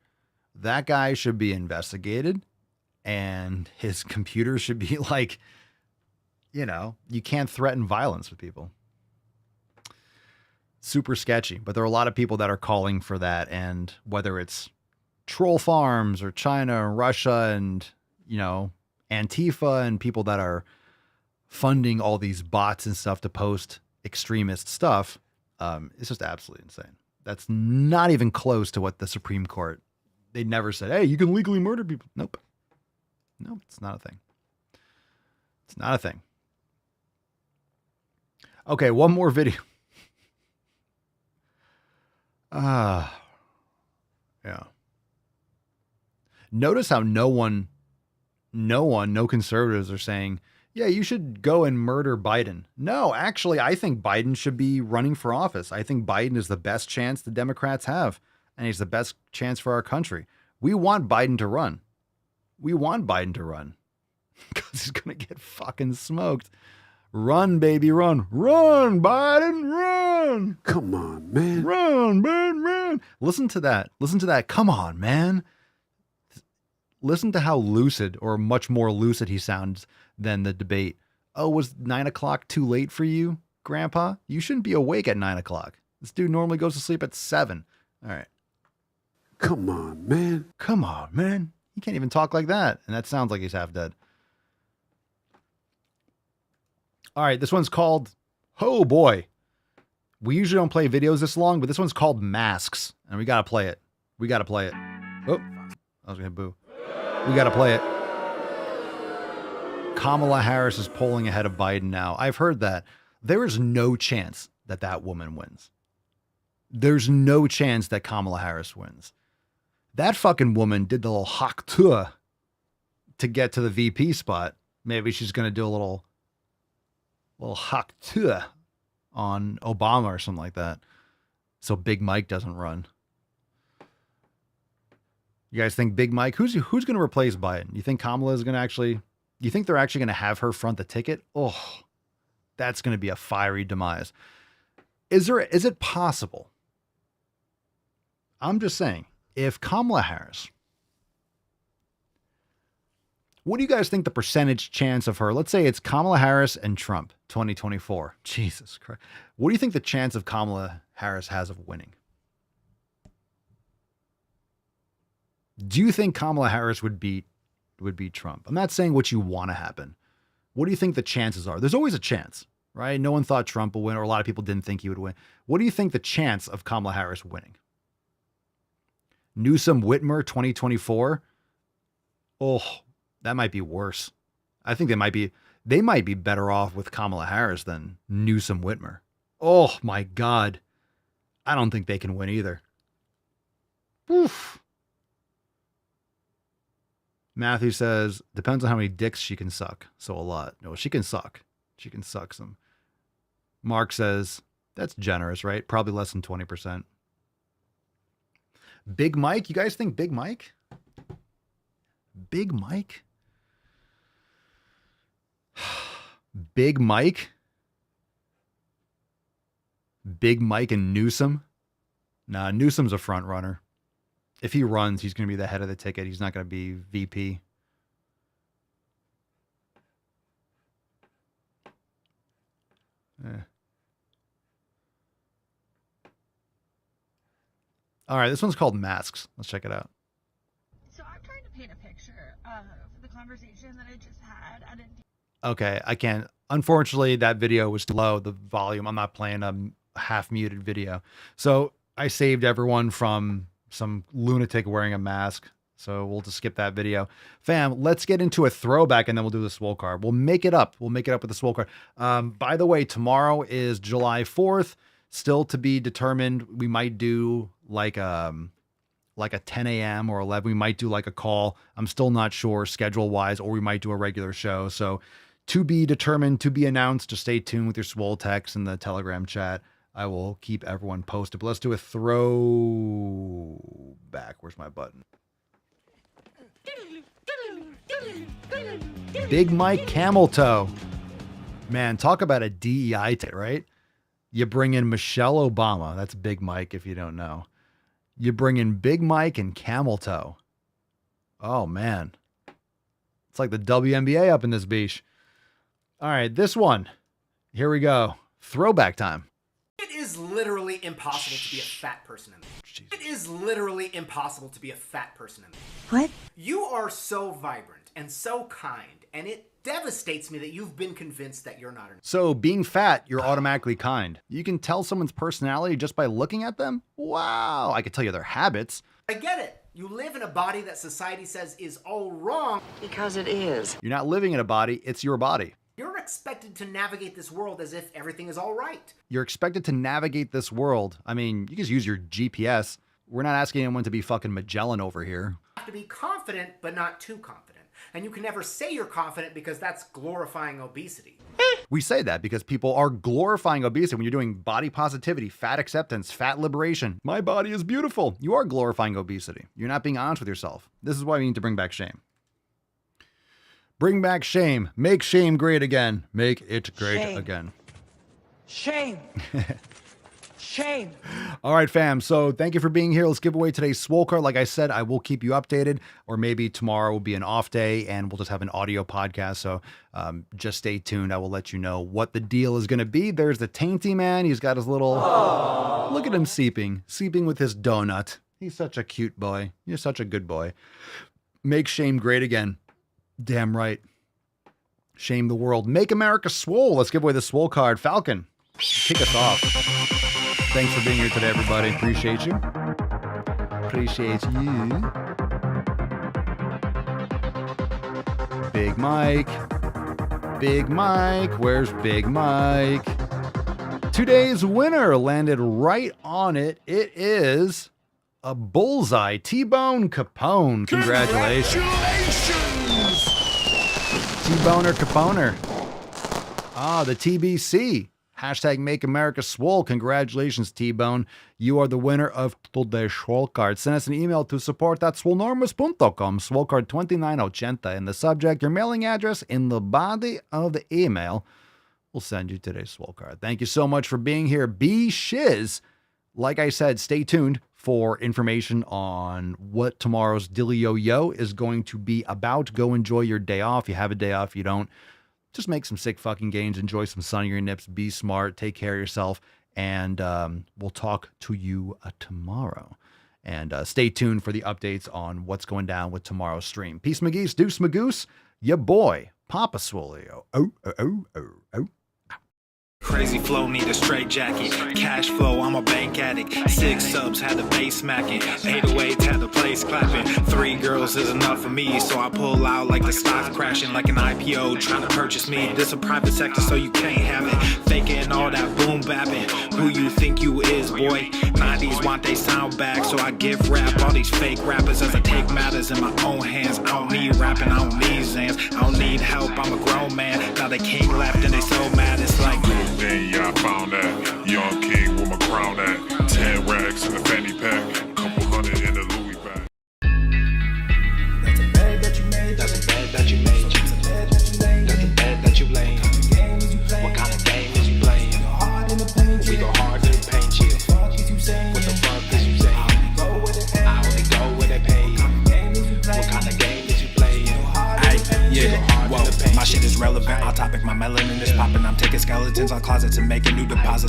S3: That guy should be investigated and his computer should be like, you can't threaten violence with people. Super sketchy, but there are a lot of people that are calling for that. And whether it's troll farms or China and Russia and, Antifa and people that are funding all these bots and stuff to post extremist stuff, it's just absolutely insane. That's not even close to what the Supreme Court, they never said, hey, you can legally murder people. Nope, it's not a thing. It's not a thing. Okay, one more video. Yeah. Notice how no conservatives are saying, yeah, you should go and murder Biden. No, actually, I think Biden should be running for office. I think Biden is the best chance the Democrats have, and he's the best chance for our country. We want Biden to run. Because he's going to get fucking smoked. Run, baby, run. Run, Biden, run.
S10: Come on, man.
S3: Run, man, run. Listen to that. Come on, man. Listen to how lucid, or much more lucid he sounds than the debate. Oh, was 9 o'clock too late for you, Grandpa? You shouldn't be awake at 9 o'clock. This dude normally goes to sleep at 7. All right.
S10: Come on, man.
S3: Come on, man. He can't even talk like that. And that sounds like he's half dead. All right. This one's called, oh boy. We usually don't play videos this long, but this one's called Masks. And we got to play it. Oh, I was going to boo. We got to play it. Kamala Harris is polling ahead of Biden now. I've heard that. There is no chance that woman wins. There's no chance that Kamala Harris wins. That fucking woman did the little hawk tour to get to the VP spot. Maybe she's going to do a little hawk tour on Obama or something like that. So Big Mike doesn't run. You guys think Big Mike, who's going to replace Biden? You think Kamala is going to actually, you think they're actually going to have her front the ticket? Oh, that's going to be a fiery demise. Is it possible? I'm just saying, if Kamala Harris, what do you guys think the percentage chance of her, let's say it's Kamala Harris and Trump, 2024. Jesus Christ. What do you think the chance of Kamala Harris has of winning? Do you think Kamala Harris would beat Trump? I'm not saying what you want to happen. What do you think the chances are? There's always a chance, right? No one thought Trump would win, or a lot of people didn't think he would win. What do you think the chance of Kamala Harris winning? Newsom Whitmer 2024? Oh, that might be worse. I think they might be better off with Kamala Harris than Newsom Whitmer. Oh my God. I don't think they can win either. Oof. Matthew says, depends on how many dicks she can suck. So a lot. No, she can suck. She can suck some. Mark says, that's generous, right? Probably less than 20%. Big Mike? You guys think Big Mike? Big Mike? Big Mike? Big Mike and Newsom? Nah, Newsom's a front runner. If he runs, he's going to be the head of the ticket. He's not going to be VP. All right, this one's called Masks. Let's check it out.
S18: So I'm trying to paint a picture of the conversation that I just had.
S3: Okay, I can't. Unfortunately, that video was too low, the volume. I'm not playing a half muted video. So I saved everyone from some lunatic wearing a mask. So we'll just skip that video. Fam, let's get into a throwback and then we'll do the swole card. We'll make it up. We'll make it up with the swole card. By the way, tomorrow is July 4th. Still to be determined. We might do like a 10 a.m. or 11. We might do like a call. I'm still not sure schedule wise, or we might do a regular show. So to be determined, to be announced. Just stay tuned with your swole text in the Telegram chat. I will keep everyone posted. But let's do a throwback. Where's my button? Big Mike Camel Toe. Man, talk about a DEI right? You bring in Michelle Obama. That's Big Mike, if you don't know. You bring in Big Mike and Camel Toe. Oh, man. It's like the WNBA up in this beach. All right, this one. Here we go. Throwback time.
S20: It is literally impossible to be a fat person in this. It is literally impossible to be a fat person in this.
S11: What?
S20: You are so vibrant and so kind, and it devastates me that you've been convinced that you're not.
S3: So being fat, you're automatically kind. You can tell someone's personality just by looking at them? Wow. I could tell you their habits.
S20: I get it. You live in a body that society says is all wrong.
S11: Because it is.
S3: You're not living in a body, it's your body.
S20: You're expected to navigate this world as if everything is all right.
S3: You're expected to navigate this world. I mean, you just use your GPS. We're not asking anyone to be fucking Magellan over here.
S20: You have to be confident, but not too confident. And you can never say you're confident because that's glorifying obesity.
S3: We say that because people are glorifying obesity when you're doing body positivity, fat acceptance, fat liberation. My body is beautiful. You are glorifying obesity. You're not being honest with yourself. This is why we need to bring back shame. Bring back shame. Make shame great again. Make it great again.
S14: Shame. Shame.
S3: All right, fam. So thank you for being here. Let's give away today's Swole card. Like I said, I will keep you updated, or maybe tomorrow will be an off day and we'll just have an audio podcast. So just stay tuned. I will let you know what the deal is going to be. There's the Tainty Man. He's got his little, look at him seeping with his donut. He's such a cute boy. You're such a good boy. Make shame great again. Damn right. Shame the world. Make America swole. Let's give away the Swole card. Falcon, kick us off. Thanks for being here today, everybody. Appreciate you. Appreciate you. Big Mike. Big Mike. Where's Big Mike? Today's winner landed right on it. It is a bullseye. T-Bone Capone. Congratulations. T-Boner Caponer. Ah, the TBC. Hashtag Make America Swole. Congratulations, T-Bone. You are the winner of today's Swole card. Send us an email to support@swolenormous.com. Swole card 2980 in the subject. Your mailing address in the body of the email. We'll send you today's Swole card. Thank you so much for being here. Be shiz. Like I said, stay tuned for information on what tomorrow's Dilly Yo Yo is going to be about. Go enjoy your day off. You have a day off. You don't. Just make some sick fucking gains. Enjoy some sun on your nips. Be smart. Take care of yourself. And we'll talk to you tomorrow. And stay tuned for the updates on what's going down with tomorrow's stream. Peace, McGeese. Deuce, Magoose. Ya boy, Papa Swolio. Oh, oh, oh, oh, oh.
S2: Crazy flow, need a straight jacket. Cash flow, I'm a bank addict. 6 subs, had the bass smacking. 808s, had the place clapping. 3 girls is enough for me, so I pull out like the stock crashing. Like an IPO, trying to purchase me. This a private sector, so you can't have it. Faking all that boom bapping. Who you think you is, boy? 90s want they sound back, so I give rap all these fake rappers as I take matters in my own hands. I don't need rapping, I don't need Zans. I don't need help, I'm a grown man. Now they king left and they so mad, it's like...
S21: Then yeah, I found that young king with my crown at 10 racks in the fanny pack, couple hundred in the Louis bag.
S2: That's a bed that you made. That's a bed that you made. That's a bed that you laid. That's a bed that you laid. What kind of game is you playing? We go hard in the paint, yeah. What the fuck is you saying? I only go where they pay. What kind of game is you playing? Ay, yeah. Whoa, my shit is relevant. On topic, my melanin is popping. I'm taking skeletons on closets and making new deposits.